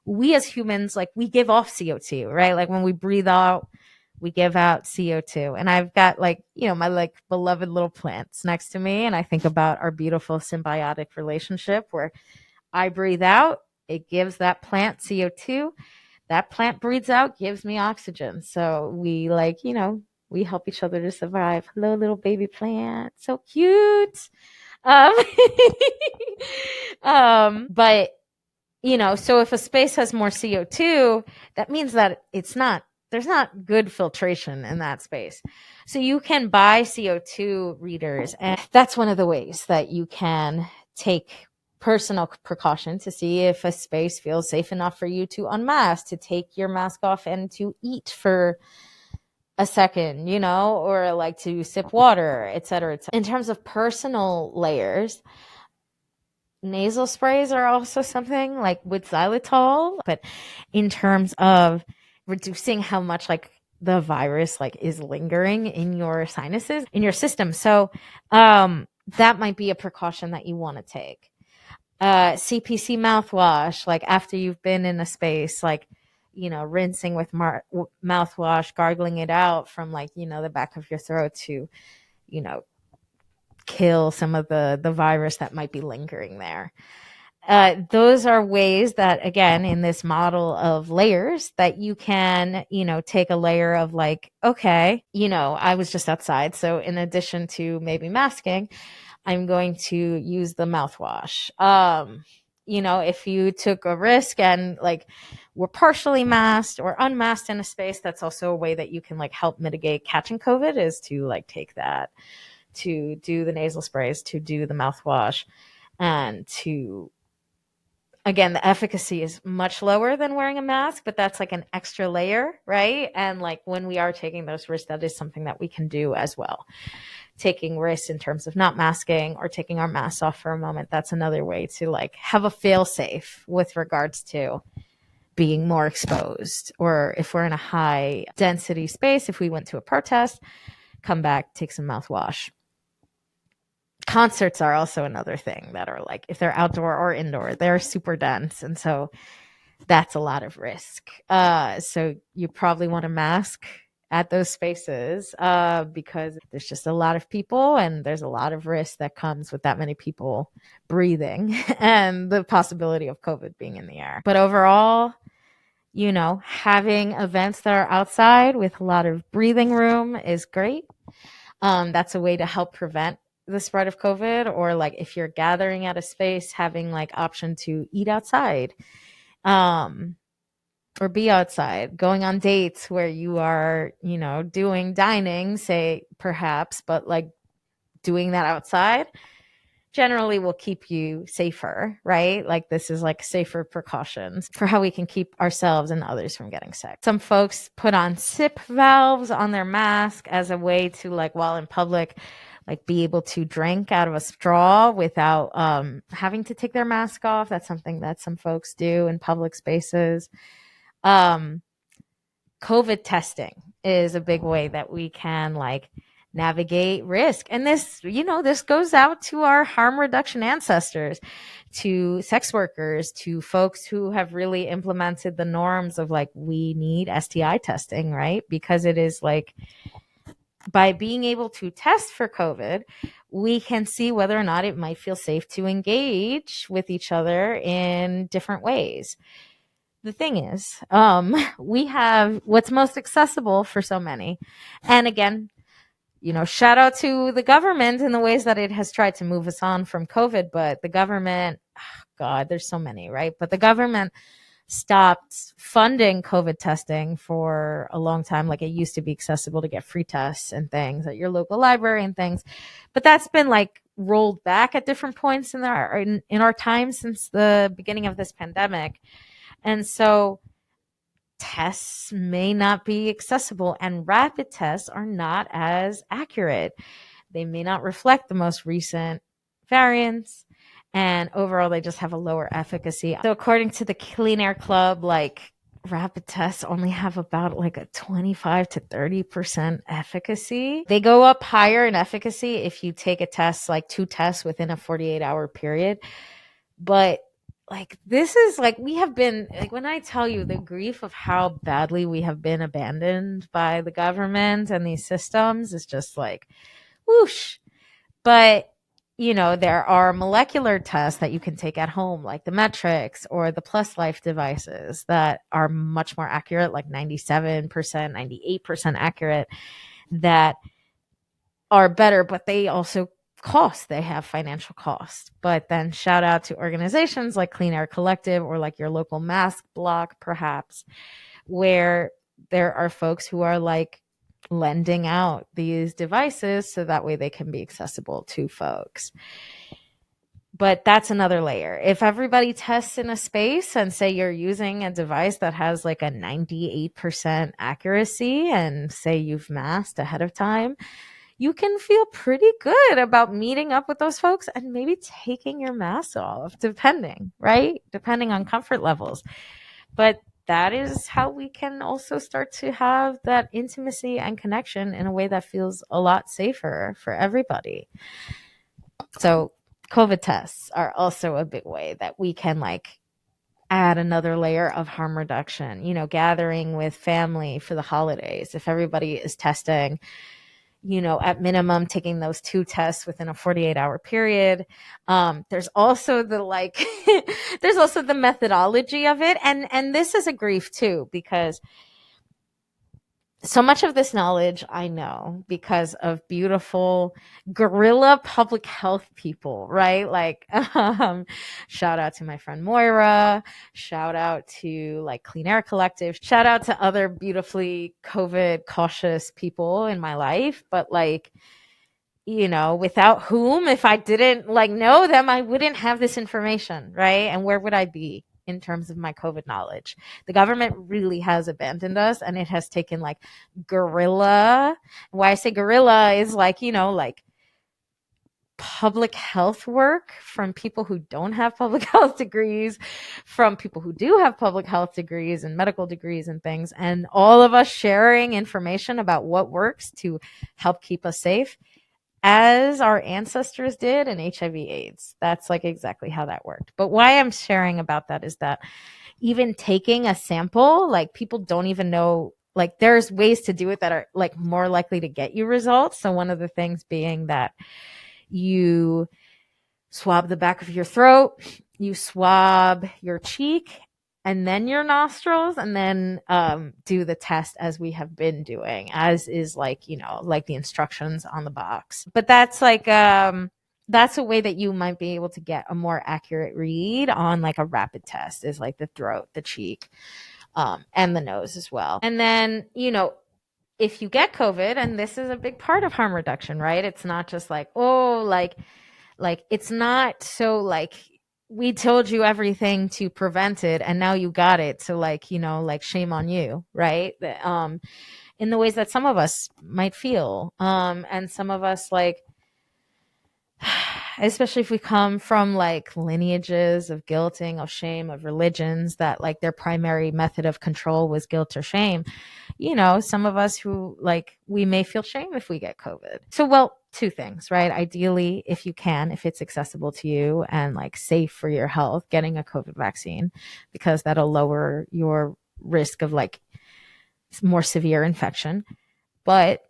S1: we as humans, like, we give off CO2, right? Like when we breathe out, we give out CO2. And I've got like, my like beloved little plants next to me. And I think about our beautiful symbiotic relationship where I breathe out, it gives that plant CO2. That plant breathes out, gives me oxygen. So we like, we help each other to survive. Hello, little baby plant. So cute. Um, but so if a space has more CO2, that means that there's not good filtration in that space. So you can buy CO2 readers, and that's one of the ways that you can take personal precaution to see if a space feels safe enough for you to unmask, to take your mask off and to eat for a second, or like to sip water, et cetera, et cetera. In terms of personal layers, nasal sprays are also something like with xylitol, but in terms of reducing how much like the virus like is lingering in your sinuses, in your system. So that might be a precaution that you want to take. CPC mouthwash, like after you've been in a space, like, rinsing with mouthwash, gargling it out from like, the back of your throat to, kill some of the virus that might be lingering there. Those are ways that, again, in this model of layers, that you can, take a layer of like, okay, I was just outside. So in addition to maybe masking, I'm going to use the mouthwash. If you took a risk and like were partially masked or unmasked in a space, that's also a way that you can like help mitigate catching COVID, is to like take that, to do the nasal sprays, to do the mouthwash, and to, again, the efficacy is much lower than wearing a mask, but that's like an extra layer, right? And like when we are taking those risks, that is something that we can do as well. Taking risks in terms of not masking or taking our masks off for a moment, that's another way to like have a fail safe with regards to being more exposed. Or if we're in a high density space, if we went to a protest, come back, take some mouthwash. Concerts are also another thing that are like, if they're outdoor or indoor, they're super dense. And so that's a lot of risk. So you probably want a mask at those spaces because there's just a lot of people and there's a lot of risk that comes with that many people breathing and the possibility of COVID being in the air. But overall, having events that are outside with a lot of breathing room is great. That's a way to help prevent the spread of COVID. Or like if you're gathering at a space, having like option to eat outside, or be outside, going on dates where you are, doing dining, say perhaps, but like doing that outside generally will keep you safer, right? Like this is like safer precautions for how we can keep ourselves and others from getting sick. Some folks put on sip valves on their mask as a way to, like, while in public, like be able to drink out of a straw without having to take their mask off. That's something that some folks do in public spaces. COVID testing is a big way that we can like navigate risk. And this goes out to our harm reduction ancestors, to sex workers, to folks who have really implemented the norms of like, we need STI testing, right? Because it is like, by being able to test for COVID, we can see whether or not it might feel safe to engage with each other in different ways. The thing is, we have what's most accessible for so many. And again, shout out to the government in the ways that it has tried to move us on from COVID. But the government, God, there's so many, right? But the government stopped funding COVID testing for a long time. Like it used to be accessible to get free tests and things at your local library and things. But that's been like rolled back at different points in our time since the beginning of this pandemic. And so tests may not be accessible, and rapid tests are not as accurate. They may not reflect the most recent variants, and overall they just have a lower efficacy. So according to the Clean Air Club, like rapid tests only have about like a 25 to 30% efficacy. They go up higher in efficacy if you take a test, like 2 tests within a 48-hour period. But like, this is like, we have been, like, when I tell you the grief of how badly we have been abandoned by the government and these systems is just like, whoosh. But, there are molecular tests that you can take at home, like the metrics or the Plus Life devices that are much more accurate, like 97%, 98% accurate, that are better, but they also cost. They have financial cost. But then shout out to organizations like Clean Air Collective or like your local mask block, perhaps, where there are folks who are like lending out these devices so that way they can be accessible to folks. But that's another layer. If everybody tests in a space and say you're using a device that has like a 98% accuracy and say you've masked ahead of time, you can feel pretty good about meeting up with those folks and maybe taking your mask off, depending on comfort levels. But that is how we can also start to have that intimacy and connection in a way that feels a lot safer for everybody. So COVID tests are also a big way that we can like add another layer of harm reduction, gathering with family for the holidays. If everybody is testing, at minimum, taking those 2 tests within a 48-hour period. There's also the there's also the methodology of it. And this is a grief too, because so much of this knowledge I know because of beautiful guerrilla public health people, right? Like, shout out to my friend Moira, shout out to like Clean Air Collective, shout out to other beautifully COVID cautious people in my life. But like, without whom, if I didn't like know them, I wouldn't have this information, right? And where would I be in terms of my COVID knowledge? The government really has abandoned us, and it has taken like guerrilla. Why I say guerrilla is like, like public health work from people who don't have public health degrees, from people who do have public health degrees and medical degrees and things, and all of us sharing information about what works to help keep us safe. as our ancestors did in HIV/AIDS. That's like exactly how that worked. But why I'm sharing about that is that even taking a sample, like people don't even know, like there's ways to do it that are like more likely to get you results. So one of the things being that you swab the back of your throat, you swab your cheek, and then your nostrils, and then do the test as we have been doing, as is like, you know, like the instructions on the box. But that's a way that you might be able to get a more accurate read on like a rapid test, is like the throat, the cheek, and the nose as well. And then, you know, if you get COVID, and this is a big part of harm reduction, right? It's not just like, oh, like it's not so like we told you everything to prevent it and now you got it. So like, you know, like shame on you, right? In the ways that some of us might feel. And some of us like, especially if we come from like lineages of guilting, of shame, of religions that like their primary method of control was guilt or shame, you know, some of us who like, we may feel shame if we get COVID. So, well, two things, right? Ideally, if you can, if it's accessible to you and like safe for your health, getting a COVID vaccine, because that'll lower your risk of like more severe infection. But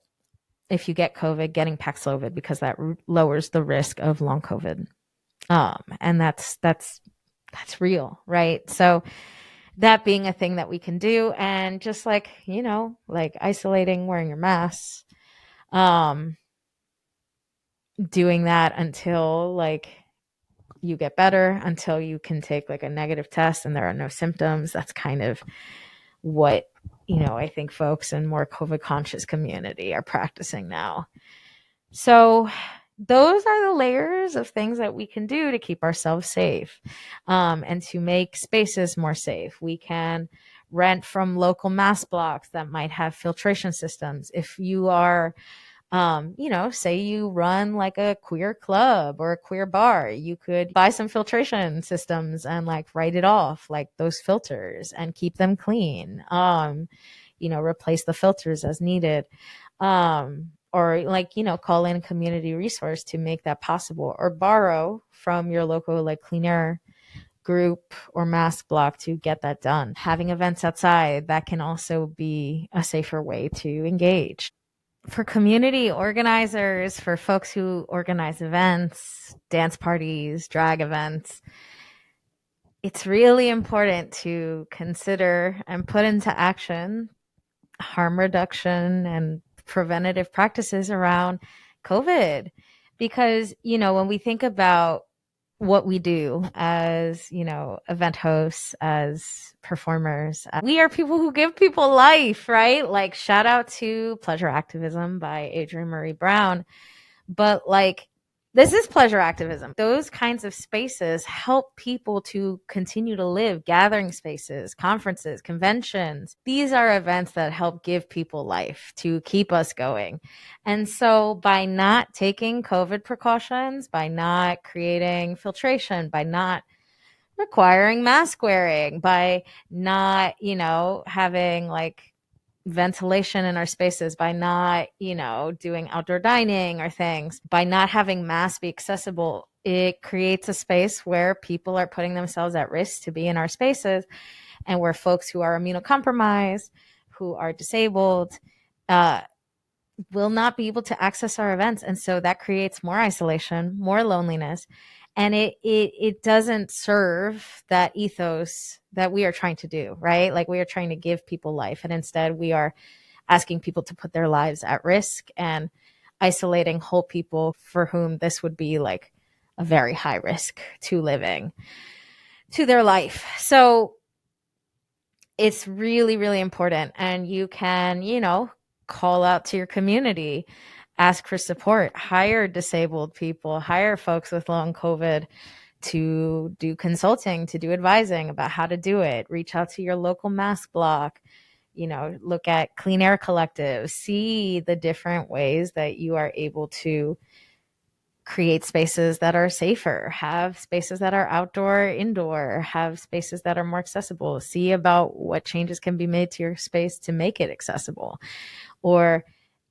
S1: if you get COVID, getting Paxlovid, because that lowers the risk of long COVID. And that's real, right? So that being a thing that we can do, and just like, you know, like isolating, wearing your masks, doing that until like you get better, until you can take like a negative test and there are no symptoms. That's kind of what, you know, I think folks in more COVID conscious community are practicing now. So those are the layers of things that we can do to keep ourselves safe, and to make spaces more safe. We can rent from local mass blocks that might have filtration systems. If you are, you know, say you run like a queer club or a queer bar, you could buy some filtration systems and like write it off, like those filters, and keep them clean. You know, replace the filters as needed. Or like, you know, call in a community resource to make that possible, or borrow from your local like clean air group or mask block to get that done. Having events outside, that can also be a safer way to engage. For community organizers, for folks who organize events, dance parties, drag events, it's really important to consider and put into action harm reduction and preventative practices around COVID. Because, you know, when we think about what we do as, you know, event hosts, as performers, we are people who give people life, right? Like, shout out to Pleasure Activism by Adrienne Marie Brown. But like, this is pleasure activism. Those kinds of spaces help people to continue to live. Gathering spaces, conferences, conventions. These are events that help give people life, to keep us going. And so by not taking COVID precautions, by not creating filtration, by not requiring mask wearing, by not, you know, having like ventilation in our spaces, by not, you know, doing outdoor dining or things, by not having masks be accessible, it creates a space where people are putting themselves at risk to be in our spaces, and where folks who are immunocompromised, who are disabled, will not be able to access our events. And so that creates more isolation, more loneliness, and it doesn't serve that ethos that we are trying to do, right? Like, we are trying to give people life, and instead we are asking people to put their lives at risk and isolating whole people for whom this would be like a very high risk to living, to their life. So it's really, really important. And you can, you know, call out to your community, ask for support, hire disabled people, hire folks with long COVID to do consulting, to do advising about how to do it. Reach out to your local mask block, you know, look at clean air collectives, see the different ways that you are able to create spaces that are safer, have spaces that are outdoor, indoor, have spaces that are more accessible, see about what changes can be made to your space to make it accessible. Or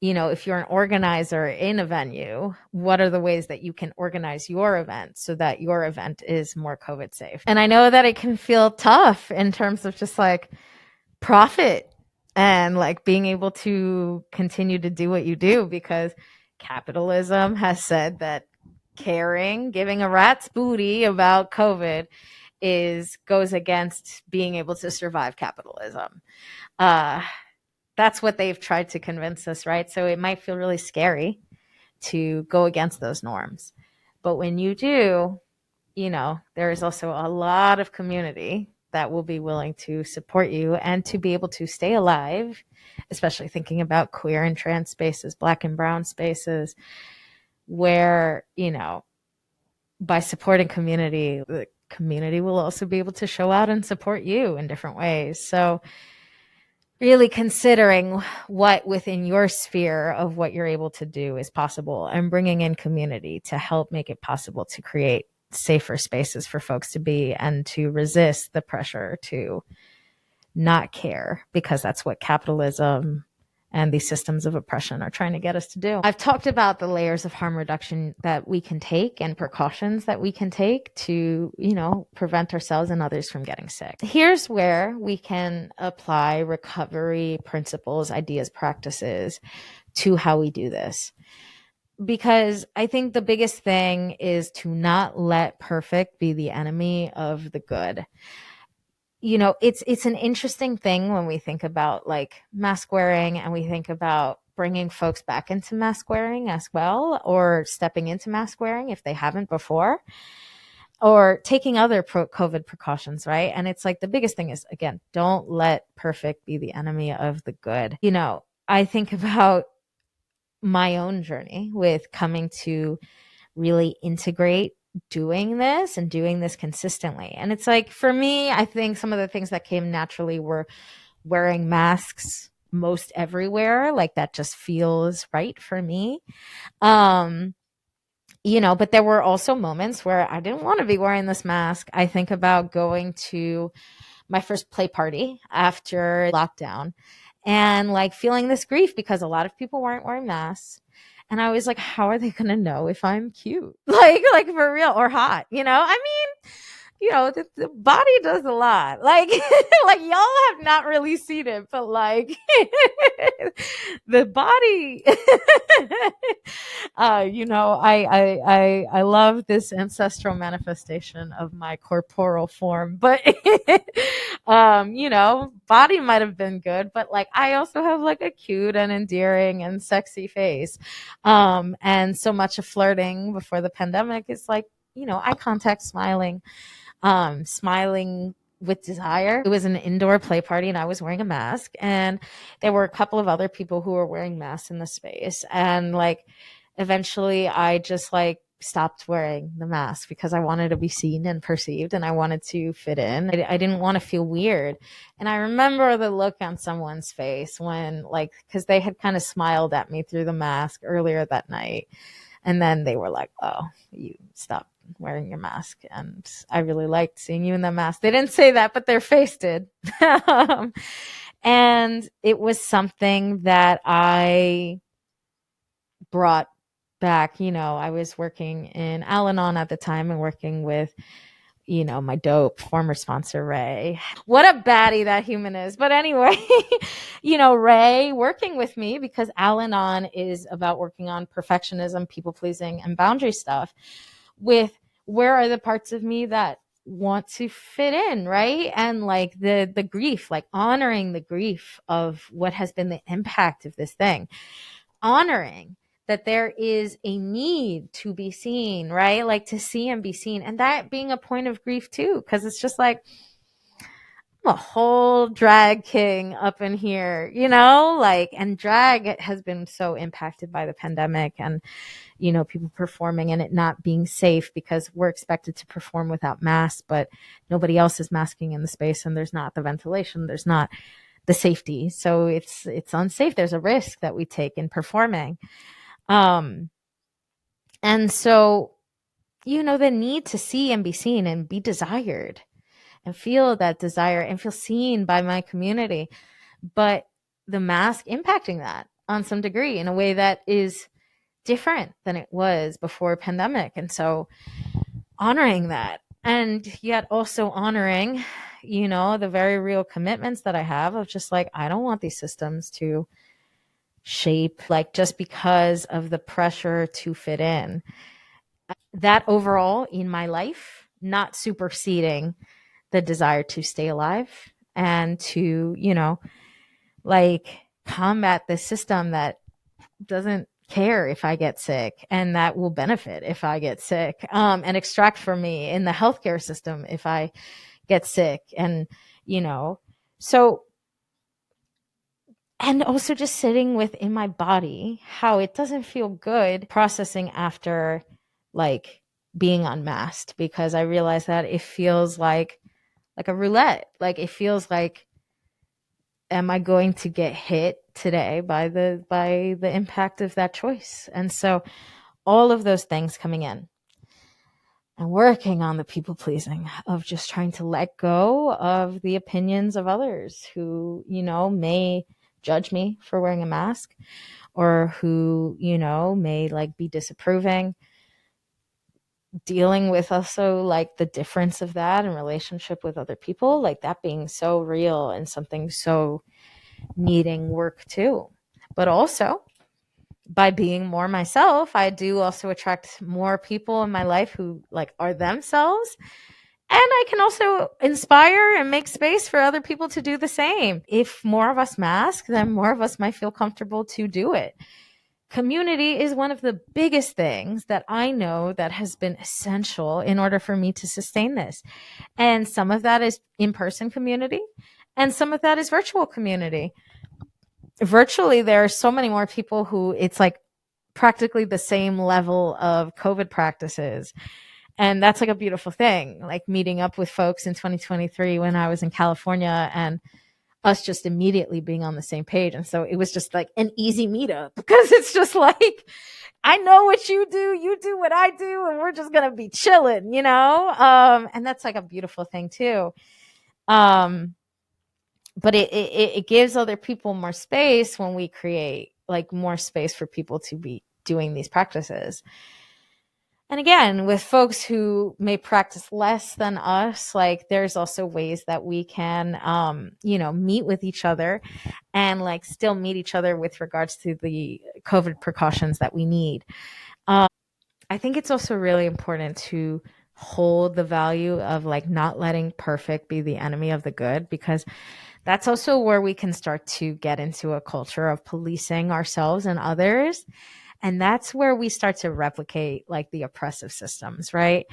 S1: if you're an organizer in a venue, what are the ways that you can organize your event so that your event is more COVID safe? And I know that it can feel tough in terms of just like profit and like being able to continue to do what you do, because capitalism has said that giving a rat's booty about COVID goes against being able to survive capitalism. That's what they've tried to convince us, right? So it might feel really scary to go against those norms. But when you do, there is also a lot of community that will be willing to support you and to be able to stay alive, especially thinking about queer and trans spaces, Black and brown spaces, where, by supporting community, the community will also be able to show out and support you in different ways. So really considering what within your sphere of what you're able to do is possible, and bringing in community to help make it possible to create safer spaces for folks to be and to resist the pressure to not care, because that's what capitalism and these systems of oppression are trying to get us to do. I've talked about the layers of harm reduction that we can take and precautions that we can take to, prevent ourselves and others from getting sick. Here's where we can apply recovery principles, ideas, practices to how we do this. Because I think the biggest thing is to not let perfect be the enemy of the good. It's an interesting thing when we think about like mask wearing, and we think about bringing folks back into mask wearing as well, or stepping into mask wearing if they haven't before, or taking other COVID precautions, right? And it's like the biggest thing is, again, don't let perfect be the enemy of the good. I think about my own journey with coming to really integrate doing this and doing this consistently. And it's like, for me, I think some of the things that came naturally were wearing masks most everywhere. Like that just feels right for me. But there were also moments where I didn't want to be wearing this mask. I think about going to my first play party after lockdown and like feeling this grief because a lot of people weren't wearing masks. And I was like, how are they going to know if I'm cute? Like for real, or hot, I mean, the body does a lot. Like, like y'all have not really seen it, but like the body, I love this ancestral manifestation of my corporal form, but, body might've been good, but like, I also have like a cute and endearing and sexy face. And so much of flirting before the pandemic is like, eye contact, smiling with desire. It was an indoor play party and I was wearing a mask, and there were a couple of other people who were wearing masks in the space. And like, eventually I just like stopped wearing the mask because I wanted to be seen and perceived, and I wanted to fit in. I didn't want to feel weird. And I remember the look on someone's face when because they had kind of smiled at me through the mask earlier that night. And then they were like, oh, you stopped wearing your mask, and I really liked seeing you in that mask. They didn't say that, but their face did. And it was something that I brought back. I was working in Al-Anon at the time and working with my dope former sponsor, Ray. What a baddie that human is. But anyway, Ray working with me, because Al-Anon is about working on perfectionism, people pleasing, and boundary stuff, with where are the parts of me that want to fit in, right? And like the grief, like honoring the grief of what has been the impact of this thing, honoring that there is a need to be seen, right? Like to see and be seen, and that being a point of grief too, because it's just like, I'm a whole drag king up in here, and drag has been so impacted by the pandemic, and people performing and it not being safe because we're expected to perform without masks, but nobody else is masking in the space, and there's not the ventilation, there's not the safety, so it's unsafe. There's a risk that we take in performing. And so, the need to see and be seen and be desired and feel that desire and feel seen by my community, but the mask impacting that. on some degree in a way that is different than it was before pandemic. And so honoring that, and yet also honoring, the very real commitments that I have of just like, I don't want these systems to shape, like, just because of the pressure to fit in. That overall in my life, not superseding the desire to stay alive and to, like, combat the system that doesn't care if I get sick and that will benefit if I get sick, and extract from me in the healthcare system if I get sick. And, so, and also just sitting within my body how it doesn't feel good processing after, like, being unmasked, because I realize that it feels like a roulette. Like, it feels like, am I going to get hit today by the impact of that choice? And so all of those things coming in and working on the people pleasing of just trying to let go of the opinions of others who, may judge me for wearing a mask, or who, may like be disapproving, dealing with also like the difference of that in relationship with other people, like that being so real and something so needing work too. But also, by being more myself, I do also attract more people in my life who like are themselves. And I can also inspire and make space for other people to do the same. If more of us mask, then more of us might feel comfortable to do it. Community is one of the biggest things that I know that has been essential in order for me to sustain this. And some of that is in-person community, and some of that is virtual community. Virtually, there are so many more people who it's like practically the same level of COVID practices. And that's like a beautiful thing, like meeting up with folks in 2023 when I was in California, and us just immediately being on the same page. And so it was just like an easy meetup, because it's just like, I know what you do what I do, and we're just going to be chilling, and that's like a beautiful thing too. But it gives other people more space when we create like more space for people to be doing these practices. And again, with folks who may practice less than us, like there's also ways that we can, meet with each other and like still meet each other with regards to the COVID precautions that we need. I think it's also really important to hold the value of like not letting perfect be the enemy of the good, because that's also where we can start to get into a culture of policing ourselves and others. And that's where we start to replicate like the oppressive systems, right?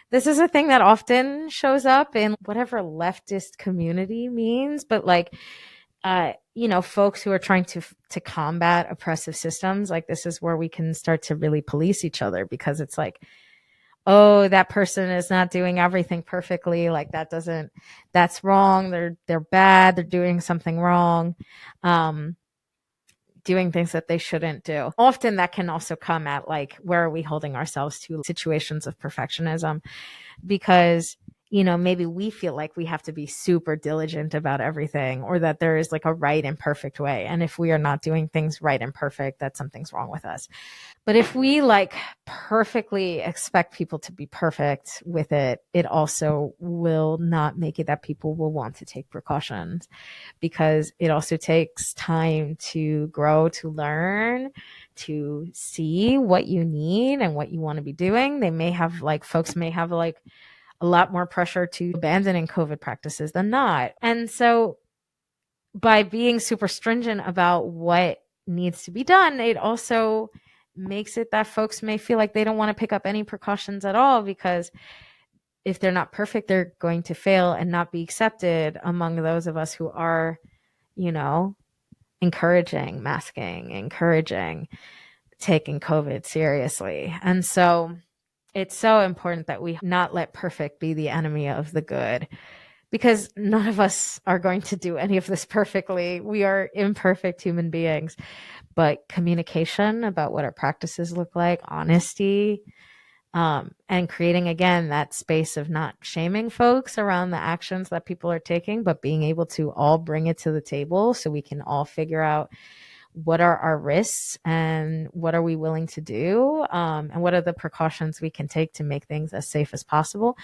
S1: This is a thing that often shows up in whatever leftist community means, but like, folks who are trying to combat oppressive systems, like this is where we can start to really police each other, because it's like, oh, that person is not doing everything perfectly. Like that's wrong. They're bad. They're doing something wrong. Doing things that they shouldn't do. Often that can also come at like, where are we holding ourselves to situations of perfectionism? Because, maybe we feel like we have to be super diligent about everything, or that there is like a right and perfect way. And if we are not doing things right and perfect, that something's wrong with us. But if we like perfectly expect people to be perfect with it, it also will not make it that people will want to take precautions, because it also takes time to grow, to learn, to see what you need and what you want to be doing. Folks may have like a lot more pressure to abandoning COVID practices than not. And so by being super stringent about what needs to be done, it also makes it that folks may feel like they don't want to pick up any precautions at all, because if they're not perfect, they're going to fail and not be accepted among those of us who are, encouraging masking, encouraging taking COVID seriously. And so it's so important that we not let perfect be the enemy of the good, because none of us are going to do any of this perfectly. We are imperfect human beings. But communication about what our practices look like, honesty, and creating, again, that space of not shaming folks around the actions that people are taking, but being able to all bring it to the table so we can all figure out what are our risks and what are we willing to do, and what are the precautions we can take to make things as safe as possible.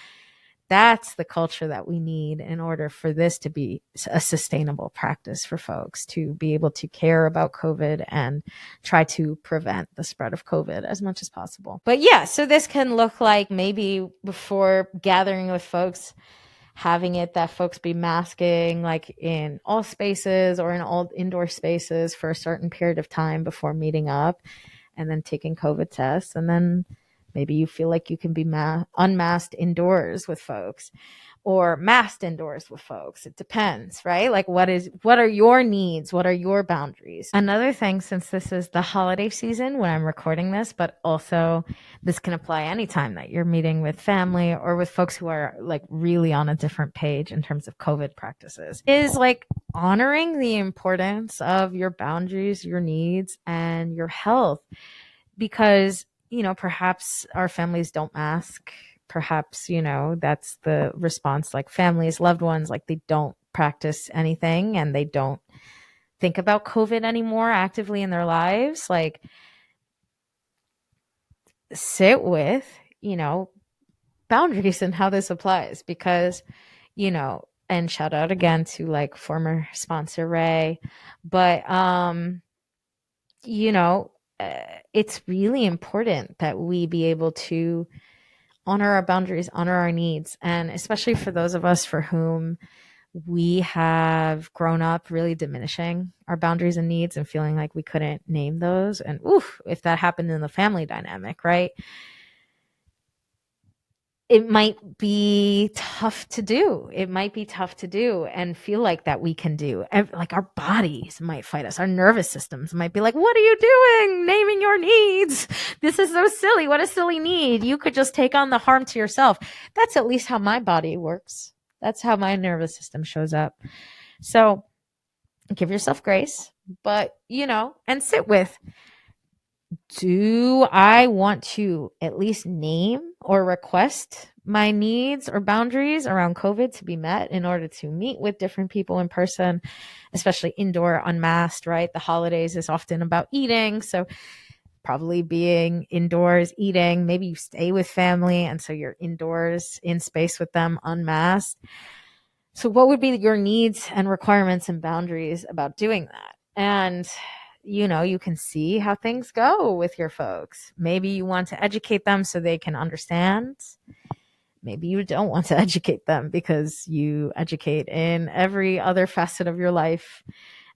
S1: That's the culture that we need in order for this to be a sustainable practice for folks to be able to care about COVID and try to prevent the spread of COVID as much as possible. But yeah, so this can look like maybe before gathering with folks, having it that folks be masking like in all spaces or in all indoor spaces for a certain period of time before meeting up, and then taking COVID tests. And then maybe you feel like you can be unmasked indoors with folks or masked indoors with folks. It depends, right? Like what are your needs? What are your boundaries? Another thing, since this is the holiday season when I'm recording this, but also this can apply anytime that you're meeting with family or with folks who are like really on a different page in terms of COVID practices, is like honoring the importance of your boundaries, your needs, and your health. Because, perhaps our families don't mask. Perhaps, that's the response, like families, loved ones, like they don't practice anything and they don't think about COVID anymore actively in their lives. Like, sit with, boundaries and how this applies, because, and shout out again to like former sponsor Ray, but, it's really important that we be able to honor our boundaries, honor our needs. And especially for those of us for whom we have grown up really diminishing our boundaries and needs and feeling like we couldn't name those. And oof, if that happened in the family dynamic, right? It might be tough to do. It might be tough to do and feel like that we can do. Like our bodies might fight us. Our nervous systems might be like, what are you doing? Naming your needs. This is so silly. What a silly need. You could just take on the harm to yourself. That's at least how my body works. That's how my nervous system shows up. So give yourself grace, but, and sit with, do I want to at least name or request my needs or boundaries around COVID to be met in order to meet with different people in person, especially indoor, unmasked, right? The holidays is often about eating. So probably being indoors, eating, maybe you stay with family. And so you're indoors in space with them unmasked. So what would be your needs and requirements and boundaries about doing that? And you can see how things go with your folks. Maybe you want to educate them so they can understand. Maybe you don't want to educate them because you educate in every other facet of your life.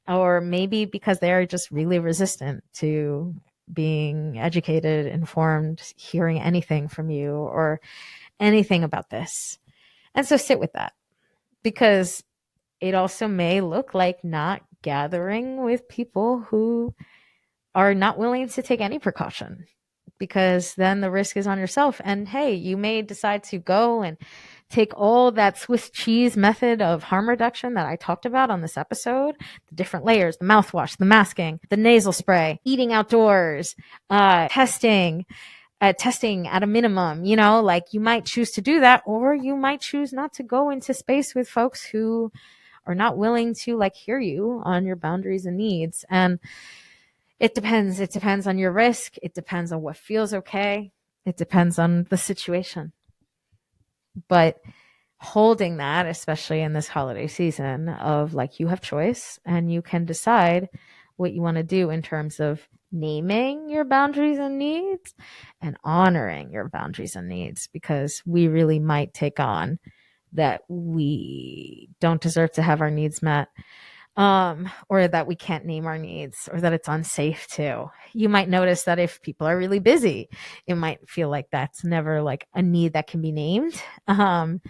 S1: Or maybe because they are just really resistant to being educated, informed, hearing anything from you or anything about this. And so sit with that, because it also may look like not gathering with people who are not willing to take any precaution, because then the risk is on yourself. And hey, you may decide to go and take all that Swiss cheese method of harm reduction that I talked about on this episode, the different layers, the mouthwash, the masking, the nasal spray, eating outdoors, testing at a minimum, like you might choose to do that, or you might choose not to go into space with folks who are not willing to like hear you on your boundaries and needs. And it depends. It depends on your risk. It depends on what feels okay. It depends on the situation. But holding that, especially in this holiday season, of like you have choice and you can decide what you want to do in terms of naming your boundaries and needs and honoring your boundaries and needs, because we really might take on that we don't deserve to have our needs met, or that we can't name our needs, or that it's unsafe to. You might notice that if people are really busy, it might feel like that's never like a need that can be named. And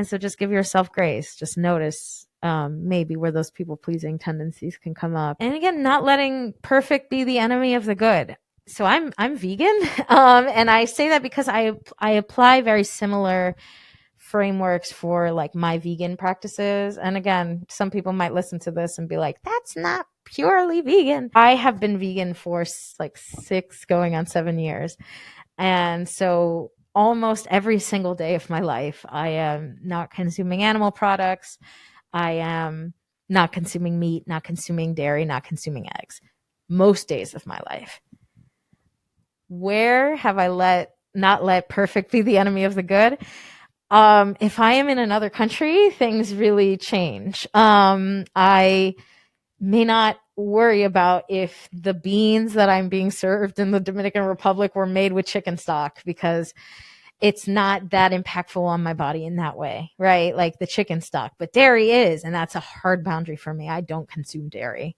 S1: so just give yourself grace. Just notice maybe where those people pleasing tendencies can come up. And again, not letting perfect be the enemy of the good. So I'm vegan, and I say that because I apply very similar frameworks for like my vegan practices. And again, some people might listen to this and be like, that's not purely vegan. I have been vegan for like 6 going on 7 years. And so almost every single day of my life, I am not consuming animal products. I am not consuming meat, not consuming dairy, not consuming eggs. most days of my life. Where have I not let perfect be the enemy of the good? If I am in another country, things really change. I may not worry about if the beans that I'm being served in the Dominican Republic were made with chicken stock, because it's not that impactful on my body in that way, right? Like the chicken stock, but dairy is, and that's a hard boundary for me. I don't consume dairy.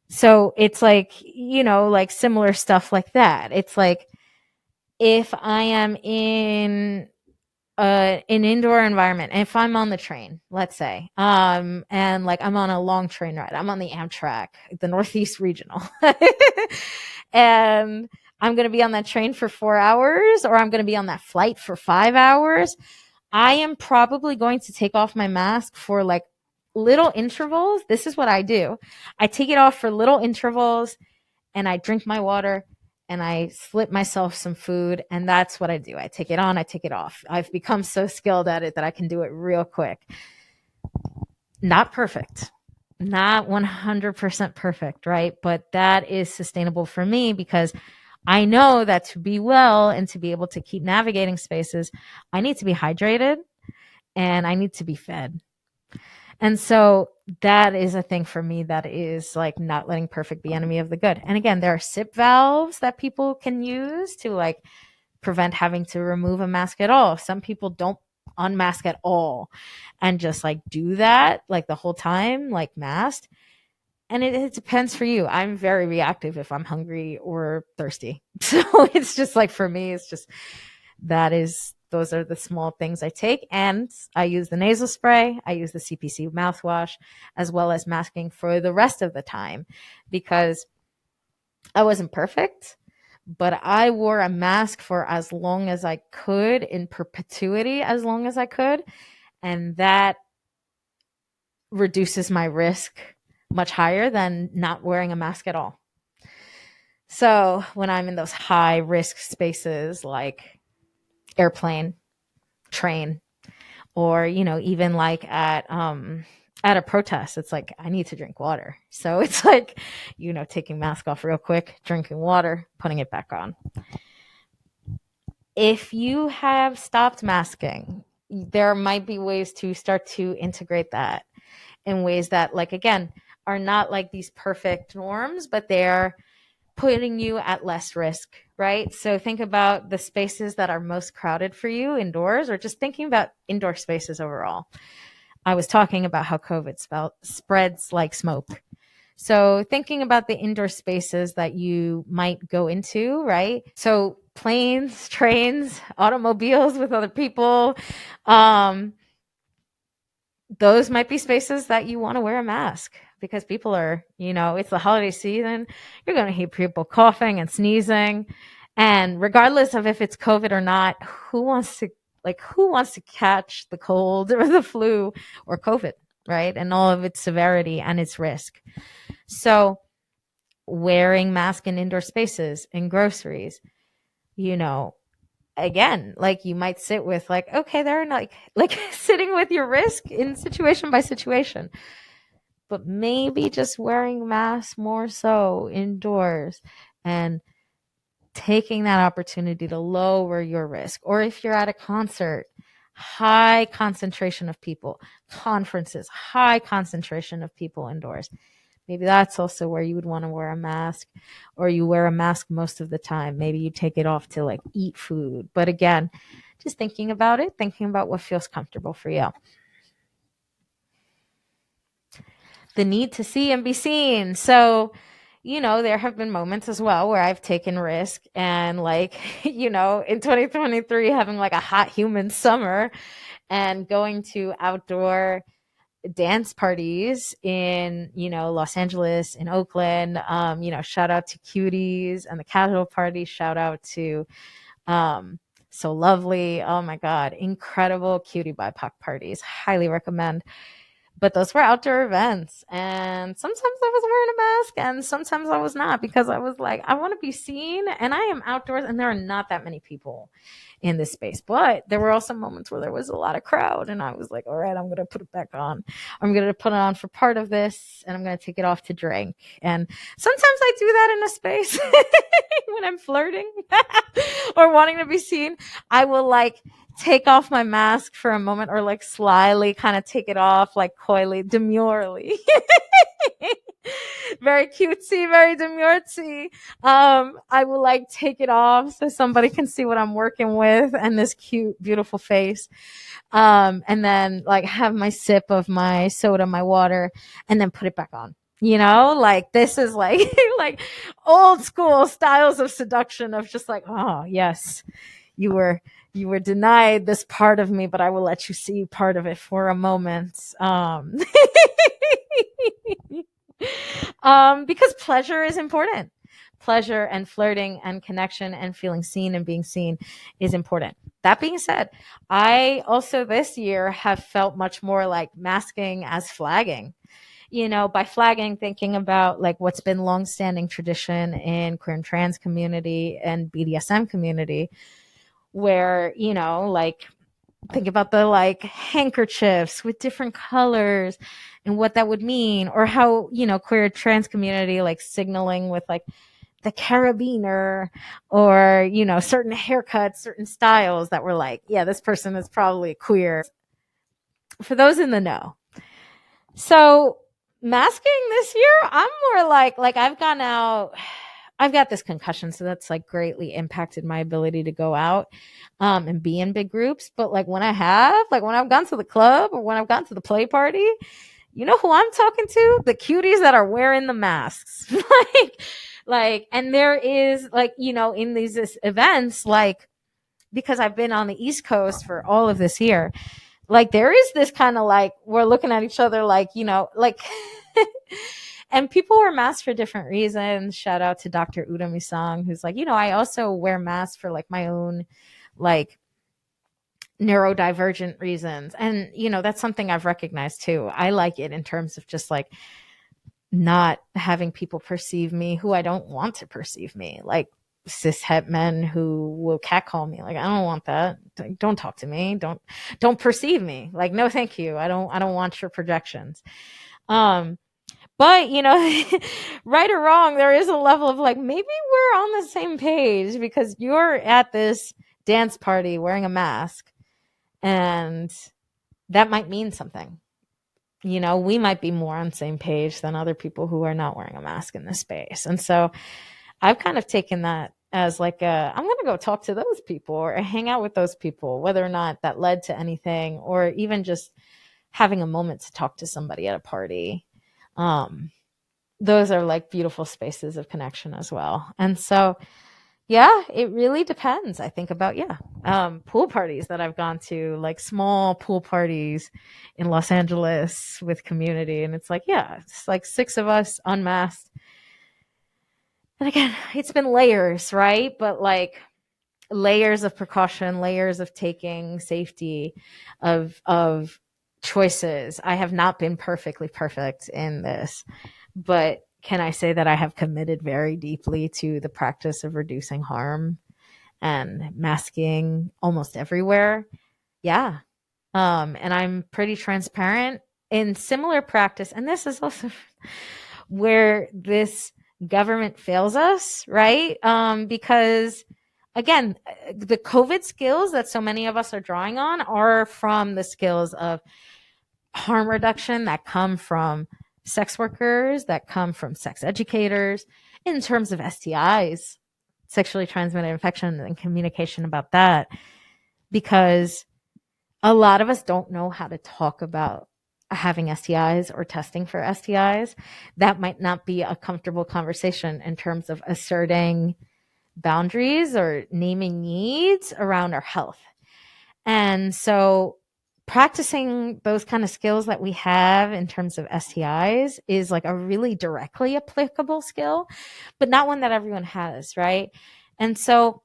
S1: So it's like, like similar stuff like that. It's like, if I am in an indoor environment, and if I'm on the train, let's say, and like I'm on a long train ride, I'm on the Amtrak, the Northeast Regional, and I'm going to be on that train for 4 hours, or I'm going to be on that flight for 5 hours, I am probably going to take off my mask for like little intervals. This is what I do. I take it off for little intervals, and I drink my water, and I slip myself some food, and that's what I do. I take it on, I take it off. I've become so skilled at it that I can do it real quick. Not perfect, not 100% perfect, right? But that is sustainable for me, because I know that to be well and to be able to keep navigating spaces, I need to be hydrated and I need to be fed. And so that is a thing for me that is like not letting perfect be enemy of the good. And again, there are SIP valves that people can use to like prevent having to remove a mask at all. Some people don't unmask at all and just like do that like the whole time, like masked. And it depends for you. I'm very reactive if I'm hungry or thirsty. So it's just like, for me, it's just, those are the small things I take. And I use the nasal spray. I use the CPC mouthwash, as well as masking for the rest of the time, because I wasn't perfect, but I wore a mask for as long as I could, in perpetuity, as long as I could. And that reduces my risk much higher than not wearing a mask at all. So when I'm in those high risk spaces like airplane, train, or even like at a protest, it's like I need to drink water. So it's like, taking mask off real quick, drinking water, putting it back on. If you have stopped masking, there might be ways to start to integrate that in ways that, like, again, are not like these perfect norms, but they're putting you at less risk, right? So think about the spaces that are most crowded for you indoors, or just thinking about indoor spaces overall. I was talking about how COVID spreads like smoke. So thinking about the indoor spaces that you might go into, right? So planes, trains, automobiles with other people, those might be spaces that you want to wear a mask, because people are, it's the holiday season. You're going to hear people coughing and sneezing. And regardless of if it's COVID or not, who wants to catch the cold or the flu or COVID, right? And all of its severity and its risk. So wearing masks in indoor spaces, in groceries, again, like you might sit with like, okay, they're like sitting with your risk in situation by situation, but maybe just wearing masks more so indoors and taking that opportunity to lower your risk. Or if you're at a concert, high concentration of people, conferences, high concentration of people indoors, maybe that's also where you would want to wear a mask, or you wear a mask most of the time. Maybe you take it off to like eat food. But again, just thinking about it, thinking about what feels comfortable for you. The need to see and be seen. So, there have been moments as well where I've taken risk and like, in 2023, having like a hot humid summer and going to outdoor dance parties in, Los Angeles, in Oakland, shout out to Cuties and the Casual Party, shout out to So Lovely. Oh my God, incredible cutie BIPOC parties. Highly recommend. But those were outdoor events. And sometimes I was wearing a mask and sometimes I was not, because I was like, I want to be seen and I am outdoors and there are not that many people in this space. But there were also moments where there was a lot of crowd and I was like, all right, I'm going to put it back on. I'm going to put it on for part of this and I'm going to take it off to drink. And sometimes I do that in a space when I'm flirting or wanting to be seen. I will like take off my mask for a moment or like slyly kind of take it off, like coyly, demurely. Very cutesy, very demurely. I will like take it off so somebody can see what I'm working with and this cute, beautiful face. And then like have my sip of my soda, my water, and then put it back on. You know, like this is like like old school styles of seduction of just like, oh yes, you were denied this part of me, but I will let you see part of it for a moment. Because pleasure is important. Pleasure and flirting and connection and feeling seen and being seen is important. That being said, I also this year have felt much more like masking as flagging. You know, by flagging, thinking about like what's been longstanding tradition in queer and trans community and BDSM community, where, you know, like think about the like handkerchiefs with different colors and what that would mean, or how, you know, queer trans community like signaling with like the carabiner, or, you know, certain haircuts, certain styles that were like, yeah, this person is probably queer. For those in the know. So masking this year, I'm more like I've gone out, I've got this concussion, so that's like greatly impacted my ability to go out and be in big groups. But like when I have, like when I've gone to the club or when I've gone to the play party, you know who I'm talking to? The cuties that are wearing the masks. And there is like, you know, in these events, like, because I've been on the East Coast for all of this year, like there is this kind of like, we're looking at each other like, you know, like, and people wear masks for different reasons. Shout out to Dr. Udami Song, who's like, you know, I also wear masks for like my own like neurodivergent reasons. And, you know, that's something I've recognized too. I like it in terms of just like not having people perceive me who I don't want to perceive me. Like cis het men who will catcall me. Like, I don't want that. Don't talk to me. Don't perceive me. Like, no, thank you. I don't want your projections. But, you know, right or wrong, there is a level of like, maybe we're on the same page because you're at this dance party wearing a mask and that might mean something. You know, we might be more on the same page than other people who are not wearing a mask in this space. And so I've kind of taken that as like I'm going to go talk to those people or hang out with those people, whether or not that led to anything, or even just having a moment to talk to somebody at a party. Those are like beautiful spaces of connection as well. And so, yeah, it really depends. I think about, pool parties that I've gone to, like small pool parties in Los Angeles with community. And it's like, yeah, it's like 6 of us unmasked. And again, it's been layers, right? But like layers of precaution, layers of taking safety, of choices. I have not been perfectly perfect in this, but can I say that I have committed very deeply to the practice of reducing harm and masking almost everywhere? Yeah. And I'm pretty transparent in similar practice. And this is also where this government fails us, right? Because again, the COVID skills that so many of us are drawing on are from the skills of harm reduction that come from sex workers, that come from sex educators, in terms of STIs, sexually transmitted infection, and communication about that. Because a lot of us don't know how to talk about having STIs or testing for STIs. That might not be a comfortable conversation in terms of asserting boundaries or naming needs around our health. And so practicing those kind of skills that we have in terms of STIs is like a really directly applicable skill, but not one that everyone has, right? And so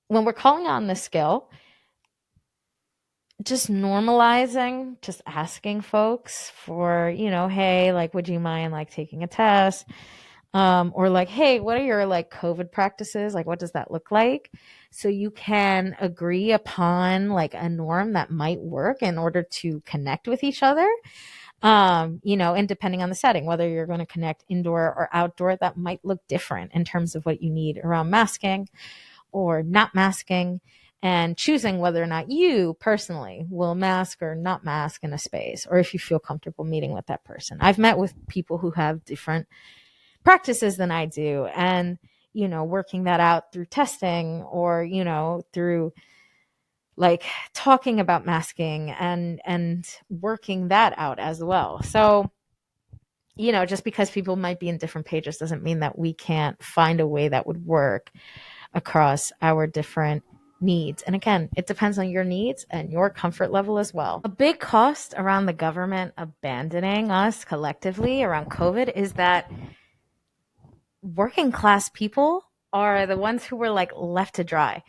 S1: when we're calling on this skill, just normalizing, just asking folks for, hey, like, would you mind like taking a test? Or like, hey, what are your like COVID practices? Like, what does that look like? So you can agree upon like a norm that might work in order to connect with each other. And depending on the setting, whether you're going to connect indoor or outdoor, that might look different in terms of what you need around masking or not masking, and choosing whether or not you personally will mask or not mask in a space, or if you feel comfortable meeting with that person. I've met with people who have different practices than I do, and working that out through testing, or through like talking about masking and working that out as well. So just because people might be in different pages doesn't mean that we can't find a way that would work across our different needs. And again, it depends on your needs and your comfort level as well. A big cost around the government abandoning us collectively around COVID is that working class people are the ones who were like left to dry.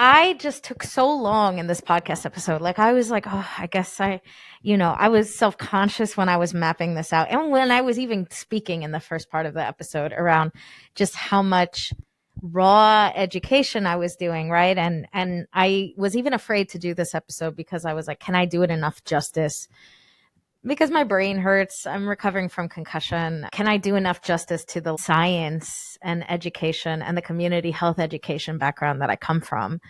S1: I just took so long in this podcast episode. Like, I was like, oh, I guess I was self conscious when I was mapping this out. And when I was even speaking in the first part of the episode around just how much raw education I was doing, right? And I was even afraid to do this episode because I was like, can I do it enough justice? Because my brain hurts. I'm recovering from concussion. Can I do enough justice to the science and education and the community health education background that I come from?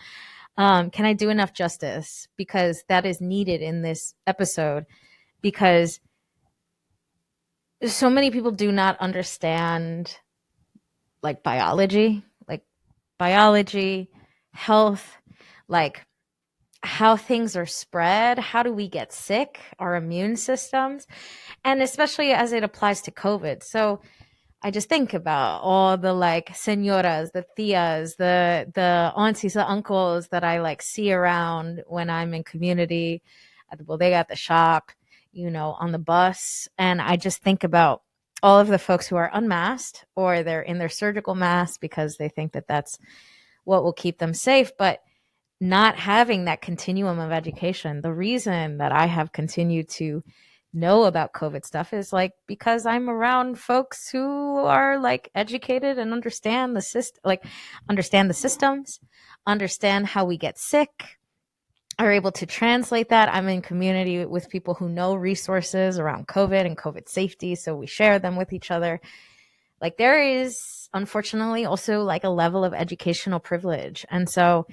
S1: Can I do enough justice? Because that is needed in this episode, because so many people do not understand like biology, health, like how things are spread, how do we get sick, our immune systems, and especially as it applies to COVID. So I just think about all the like senoras, the tias, the aunties, the uncles that I like see around when I'm in community, at the bodega, at the shop, on the bus. And I just think about all of the folks who are unmasked, or they're in their surgical mask because they think that that's what will keep them safe. But not having that continuum of education. The reason that I have continued to know about COVID stuff is like because I'm around folks who are like educated and understand the system, like understand the systems, understand how we get sick, are able to translate that. I'm in community with people who know resources around COVID and COVID safety, so we share them with each other. Like, there is unfortunately also like a level of educational privilege, and so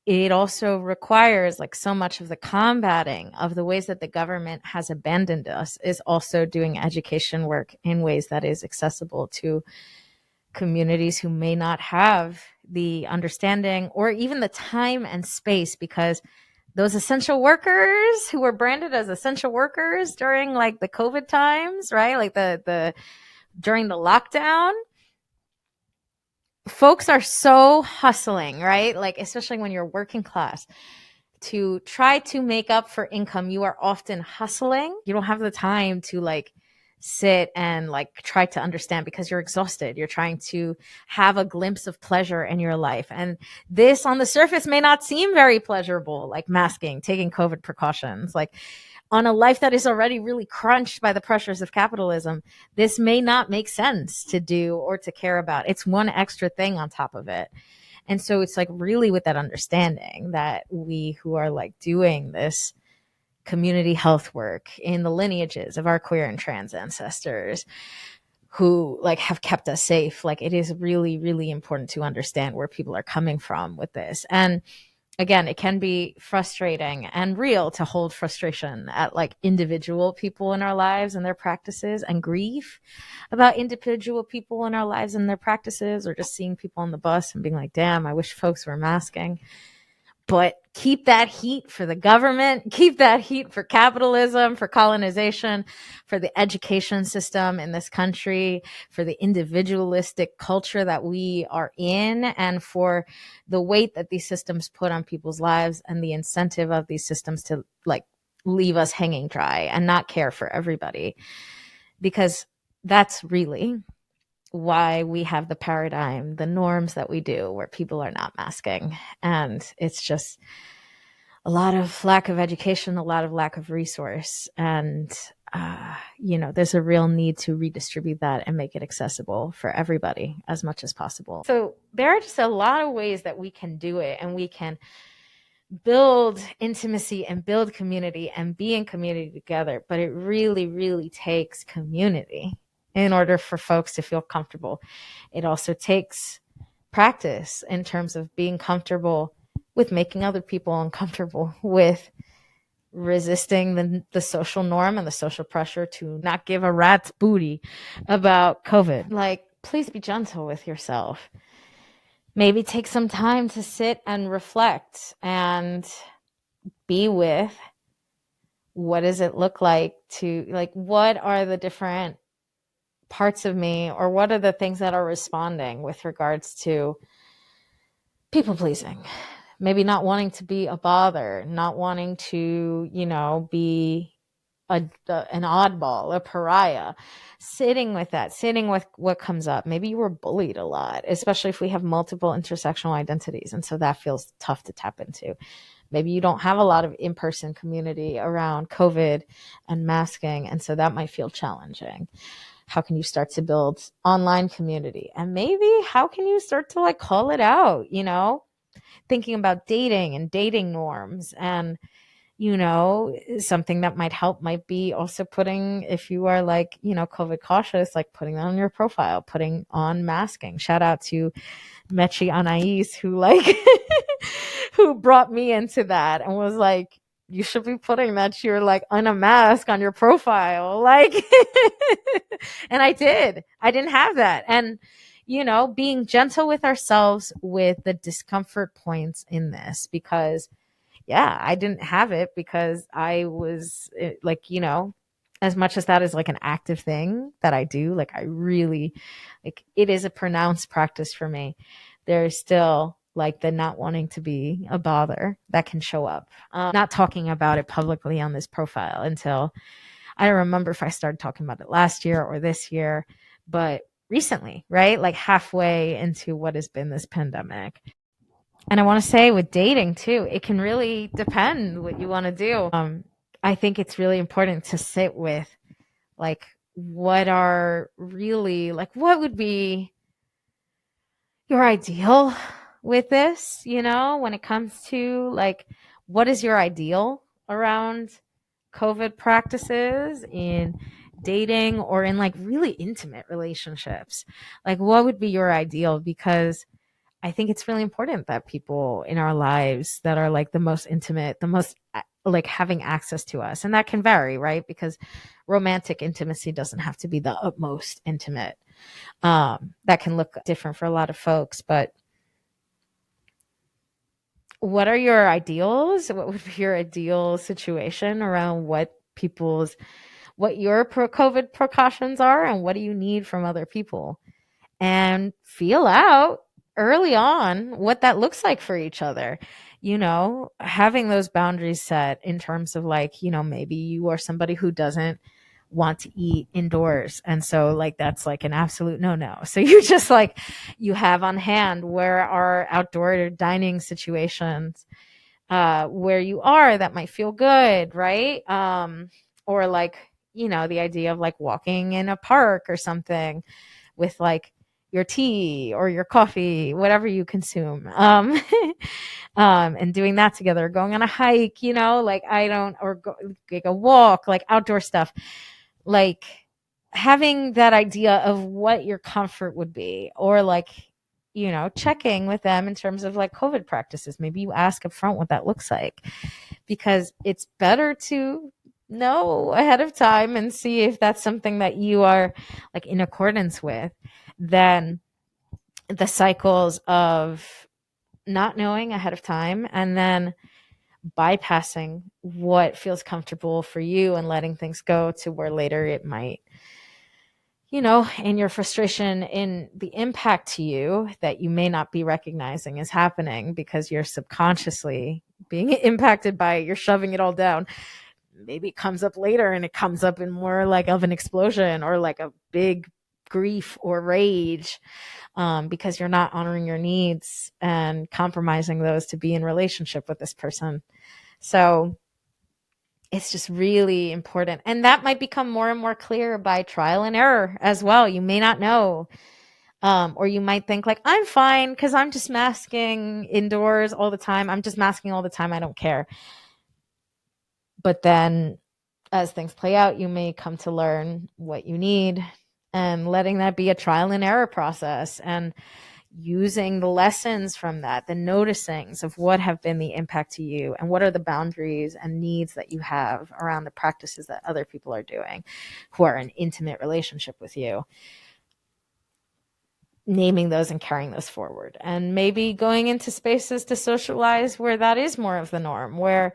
S1: it also requires like so much of the combating of the ways that the government has abandoned us is also doing education work in ways that is accessible to communities who may not have the understanding or even the time and space, because those essential workers who were branded as essential workers during like the COVID times, right? Like the during the lockdown, folks are so hustling, right? Like, especially when you're working class, to try to make up for income, you are often hustling. You don't have the time to like sit and like try to understand because you're exhausted. You're trying to have a glimpse of pleasure in your life. And this on the surface may not seem very pleasurable, like masking, taking COVID precautions, like on a life that is already really crunched by the pressures of capitalism. This may not make sense to do or to care about. It's one extra thing on top of it. And so it's like really with that understanding that we who are like doing this community health work in the lineages of our queer and trans ancestors who like have kept us safe, like it is really, really important to understand where people are coming from with this. And again, it can be frustrating and real to hold frustration at like individual people in our lives and their practices, and grieve about individual people in our lives and their practices, or just seeing people on the bus and being like, damn, I wish folks were masking. But keep that heat for the government, keep that heat for capitalism, for colonization, for the education system in this country, for the individualistic culture that we are in, and for the weight that these systems put on people's lives and the incentive of these systems to like leave us hanging dry and not care for everybody. Because that's really why we have the paradigm, the norms that we do, where people are not masking. And it's just a lot of lack of education, a lot of lack of resource. And, there's a real need to redistribute that and make it accessible for everybody as much as possible. So there are just a lot of ways that we can do it, and we can build intimacy and build community and be in community together. But it really, really takes community in order for folks to feel comfortable. It also takes practice in terms of being comfortable with making other people uncomfortable, with resisting the social norm and the social pressure to not give a rat's booty about COVID. Like, please be gentle with yourself. Maybe take some time to sit and reflect and be with, what does it look like to, like, what are the different parts of me, or what are the things that are responding with regards to people pleasing, maybe not wanting to be a bother, not wanting to, be an oddball, a pariah. Sitting with that, sitting with what comes up. Maybe you were bullied a lot, especially if we have multiple intersectional identities. And so that feels tough to tap into. Maybe you don't have a lot of in-person community around COVID and masking. And so that might feel challenging. How can you start to build online community? And maybe how can you start to like call it out, thinking about dating and dating norms. And something that might help might be also putting, if you are like, COVID cautious, like putting that on your profile, putting on masking. Shout out to Mechi Anais, who like, who brought me into that and was like, you should be putting that you're like on a mask on your profile. Like, and I didn't have that. And, being gentle with ourselves with the discomfort points in this, because I didn't have it, because I was like, as much as that is like an active thing that I do, like I really, like it is a pronounced practice for me. There's still like the not wanting to be a bother that can show up. Not talking about it publicly on this profile until, I don't remember if I started talking about it last year or this year, but recently, right? Like halfway into what has been this pandemic. And I want to say with dating too, it can really depend what you want to do. I think it's really important to sit with like, what are really like, what would be your ideal with this, when it comes to like, what is your ideal around COVID practices in dating or in like really intimate relationships? Like, what would be your ideal? Because I think it's really important that people in our lives that are like the most intimate, the most like having access to us, and that can vary, right? Because romantic intimacy doesn't have to be the utmost intimate. That can look different for a lot of folks, but what are your ideals? What would be your ideal situation around what your COVID precautions are, and what do you need from other people? And feel out early on what that looks like for each other. Having those boundaries set in terms of like, maybe you are somebody who doesn't want to eat indoors. And so like, that's like an absolute no. So you just like, you have on hand where are outdoor dining situations, where you are that might feel good. Right. Or like, the idea of like walking in a park or something with like your tea or your coffee, whatever you consume, and doing that together, going on a hike, like like a walk, like outdoor stuff, like having that idea of what your comfort would be, or like, checking with them in terms of like COVID practices. Maybe you ask up front what that looks like, because it's better to know ahead of time and see if that's something that you are like in accordance with, than the cycles of not knowing ahead of time and then bypassing what feels comfortable for you and letting things go to where later it might, in your frustration, in the impact to you that you may not be recognizing is happening because you're subconsciously being impacted by it, you're shoving it all down. Maybe it comes up later and it comes up in more like of an explosion or like a big grief or rage, because you're not honoring your needs and compromising those to be in relationship with this person. So it's just really important. And that might become more and more clear by trial and error as well. You may not know. Or you might think like, I'm fine because I'm just masking indoors all the time. I'm just masking all the time. I don't care. But then as things play out, you may come to learn what you need, and letting that be a trial and error process, and using the lessons from that, the noticings of what have been the impact to you and what are the boundaries and needs that you have around the practices that other people are doing who are in intimate relationship with you. Naming those and carrying those forward, and maybe going into spaces to socialize where that is more of the norm, where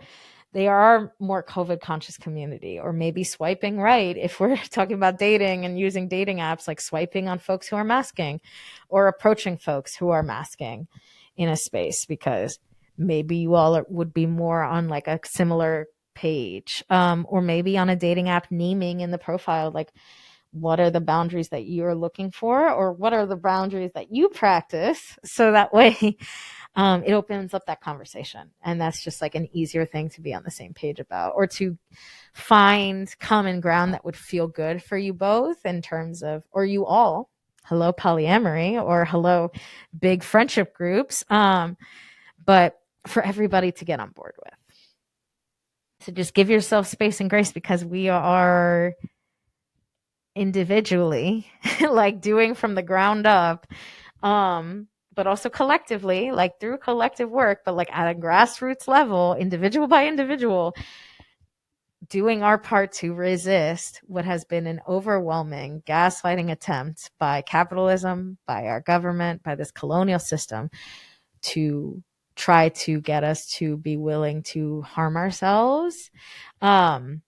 S1: they are more COVID conscious community, or maybe swiping right if we're talking about dating and using dating apps, like swiping on folks who are masking or approaching folks who are masking in a space because maybe you all would be more on like a similar page, or maybe on a dating app naming in the profile like what are the boundaries that you're looking for, or what are the boundaries that you practice, so that way it opens up that conversation. And that's just like an easier thing to be on the same page about, or to find common ground that would feel good for you both in terms of, or you all, hello polyamory, or hello big friendship groups, but for everybody to get on board with. So just give yourself space and grace, because we are individually like doing from the ground up, but also collectively, like through collective work, but like at a grassroots level, individual by individual, doing our part to resist what has been an overwhelming gaslighting attempt by capitalism, by our government, by this colonial system, to try to get us to be willing to harm ourselves, in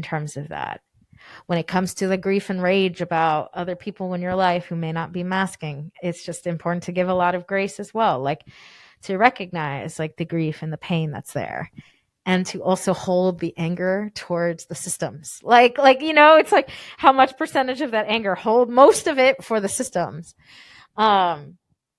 S1: terms of that. When it comes to the grief and rage about other people in your life who may not be masking, it's just important to give a lot of grace as well, like to recognize like the grief and the pain that's there, and to also hold the anger towards the systems, it's like how much percentage of that anger, hold most of it for the systems,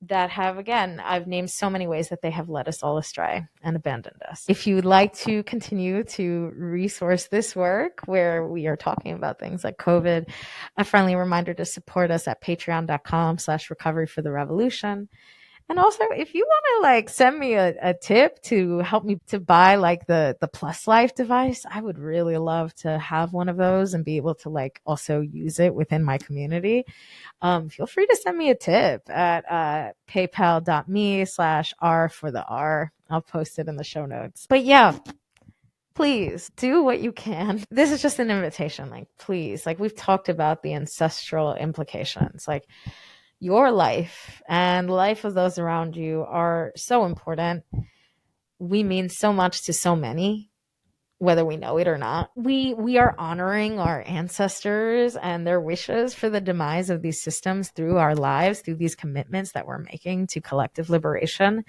S1: that have, again, I've named so many ways that they have led us all astray and abandoned us. If you would like to continue to resource this work where we are talking about things like COVID, a friendly reminder to support us at patreon.com/recovery for the revolution. And also, if you want to like send me a tip to help me to buy like the Plus Life device, I would really love to have one of those and be able to like also use it within my community. Feel free to send me a tip at paypal.me/R for the R. I'll post it in the show notes. But yeah, please do what you can. This is just an invitation. Like, please, like we've talked about the ancestral implications, like your life and the life of those around you are so important. We mean so much to so many, whether we know it or not. We are honoring our ancestors and their wishes for the demise of these systems through our lives, through these commitments that we're making to collective liberation.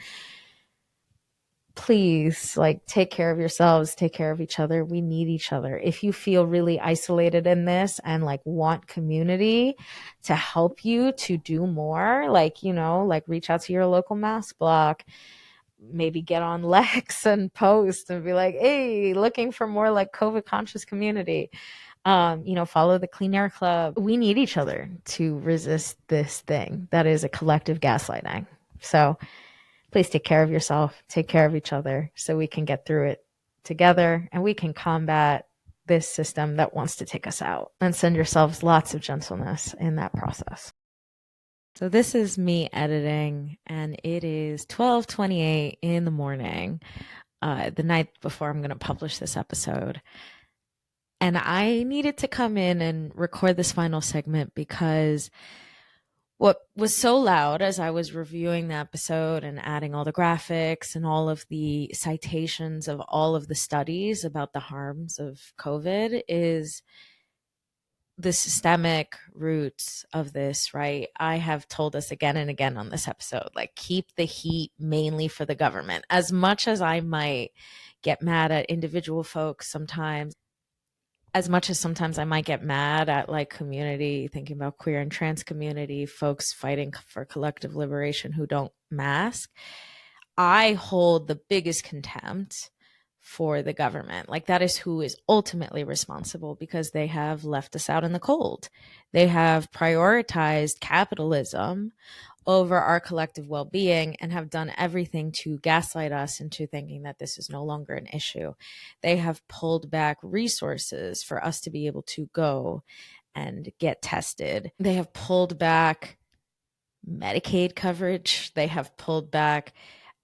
S1: Please, like, take care of yourselves, take care of each other. We need each other. If you feel really isolated in this and like want community to help you to do more, like, like reach out to your local mass block, maybe get on Lex and post and be like, hey, looking for more like COVID conscious community. Follow the Clean Air Club. We need each other to resist this thing that is a collective gaslighting. So please take care of yourself, take care of each other, so we can get through it together and we can combat this system that wants to take us out. And send yourselves lots of gentleness in that process. So this is me editing, and it is 12:28 in the morning, the night before I'm going to publish this episode. And I needed to come in and record this final segment because what was so loud as I was reviewing the episode and adding all the graphics and all of the citations of all of the studies about the harms of COVID is the systemic roots of this, right? I have told us again and again on this episode, like, keep the heat mainly for the government. As much as I might get mad at individual folks sometimes, as much as sometimes I might get mad at like community, thinking about queer and trans community, folks fighting for collective liberation who don't mask, I hold the biggest contempt for the government. Like, that is who is ultimately responsible, because they have left us out in the cold. They have prioritized capitalism over our collective well-being and have done everything to gaslight us into thinking that this is no longer an issue. They have pulled back resources for us to be able to go and get tested. They have pulled back Medicaid coverage. They have pulled back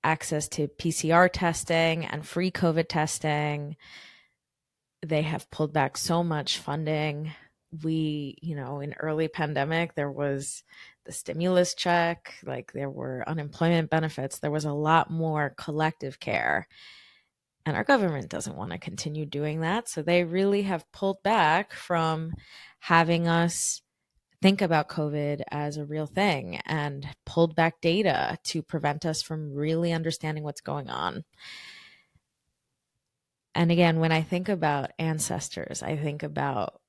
S1: access to PCR testing and free COVID testing. They have pulled back so much funding. In early pandemic, there was the stimulus check, like there were unemployment benefits. There was a lot more collective care. And our government doesn't want to continue doing that. So they really have pulled back from having us think about COVID as a real thing and pulled back data to prevent us from really understanding what's going on. And again, when I think about ancestors, I think about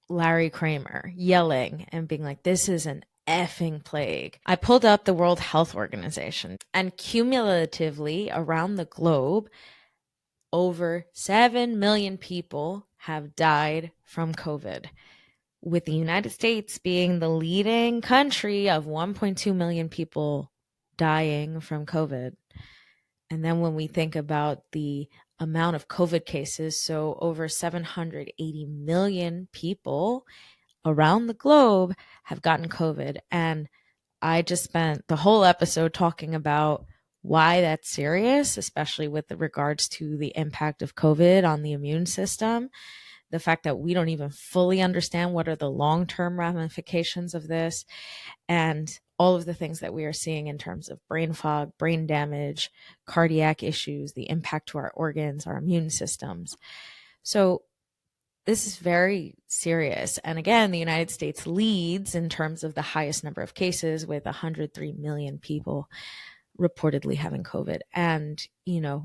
S1: Larry Kramer yelling and being like, this is an effing plague. I pulled up the World Health Organization, and cumulatively around the globe, over 7 million people have died from COVID, with the United States being the leading country of 1.2 million people dying from COVID. And then when we think about the amount of COVID cases, so over 780 million people around the globe have gotten COVID. And I just spent the whole episode talking about why that's serious, especially with regards to the impact of COVID on the immune system. The fact that we don't even fully understand what are the long-term ramifications of this, and all of the things that we are seeing in terms of brain fog, brain damage, cardiac issues, the impact to our organs, our immune systems. So this is very serious. And again, the United States leads in terms of the highest number of cases, with 103 million people reportedly having COVID. And,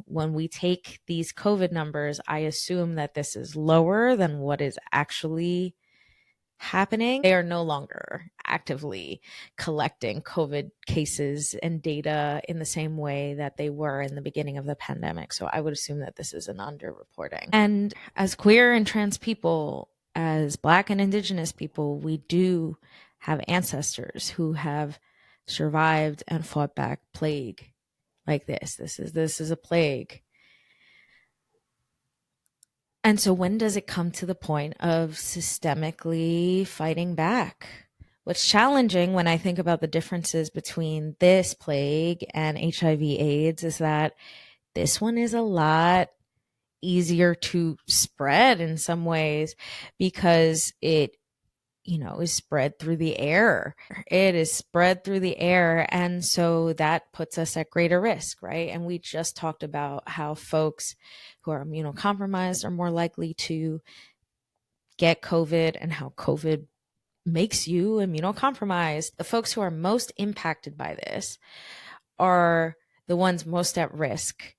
S1: when we take these COVID numbers, I assume that this is lower than what is actually happening. They are no longer actively collecting COVID cases and data in the same way that they were in the beginning of the pandemic. So I would assume that this is an underreporting. And as queer and trans people, as Black and Indigenous people, we do have ancestors who have survived and fought back plague like this. This is a plague. And so when does it come to the point of systemically fighting back? What's challenging when I think about the differences between this plague and HIV/AIDS is that this one is a lot easier to spread in some ways, because it is spread through the air. It is spread through the air. And so that puts us at greater risk, right? And we just talked about how folks who are immunocompromised are more likely to get COVID, and how COVID makes you immunocompromised. The folks who are most impacted by this are the ones most at risk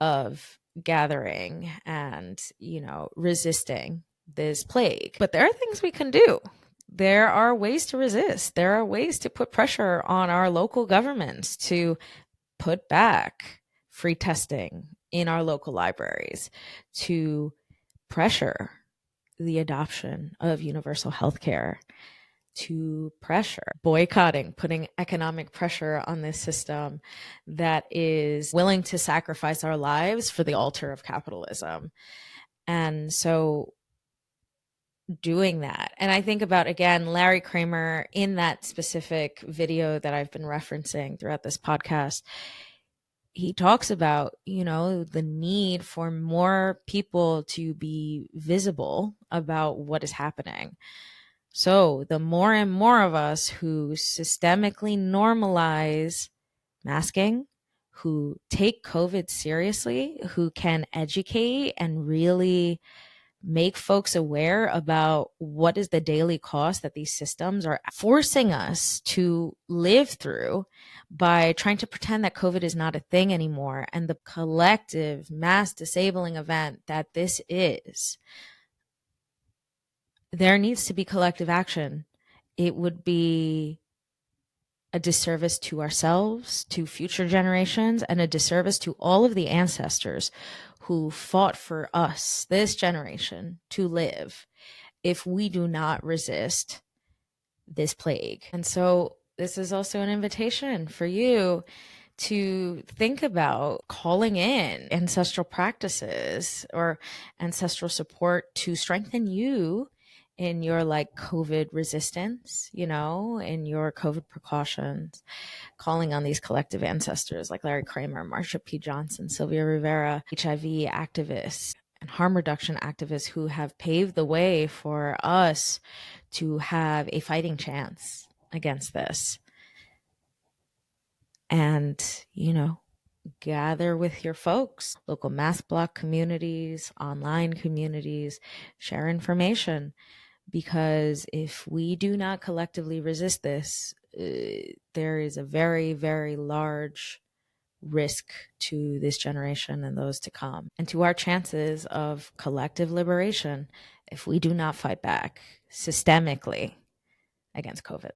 S1: of gathering and, resisting this plague. But there are things we can do. There are ways to resist. There are ways to put pressure on our local governments to put back free testing in our local libraries, to pressure the adoption of universal health care, to pressure boycotting, putting economic pressure on this system that is willing to sacrifice our lives for the altar of capitalism. And so doing that. And I think about, again, Larry Kramer in that specific video that I've been referencing throughout this podcast. He talks about, the need for more people to be visible about what is happening. So the more and more of us who systemically normalize masking, who take COVID seriously, who can educate and really make folks aware about what is the daily cost that these systems are forcing us to live through by trying to pretend that COVID is not a thing anymore, and the collective mass disabling event that this is. There needs to be collective action. It would be a disservice to ourselves, to future generations, and a disservice to all of the ancestors who fought for us, this generation, to live if we do not resist this plague. And so this is also an invitation for you to think about calling in ancestral practices or ancestral support to strengthen you in your like COVID resistance, you know, in your COVID precautions, calling on these collective ancestors like Larry Kramer, Marsha P. Johnson, Sylvia Rivera, HIV activists and harm reduction activists who have paved the way for us to have a fighting chance against this. And, you know, gather with your folks, local math block communities, online communities, share information. Because if we do not collectively resist this, there is a very, very large risk to this generation and those to come, and to our chances of collective liberation if we do not fight back systemically against COVID.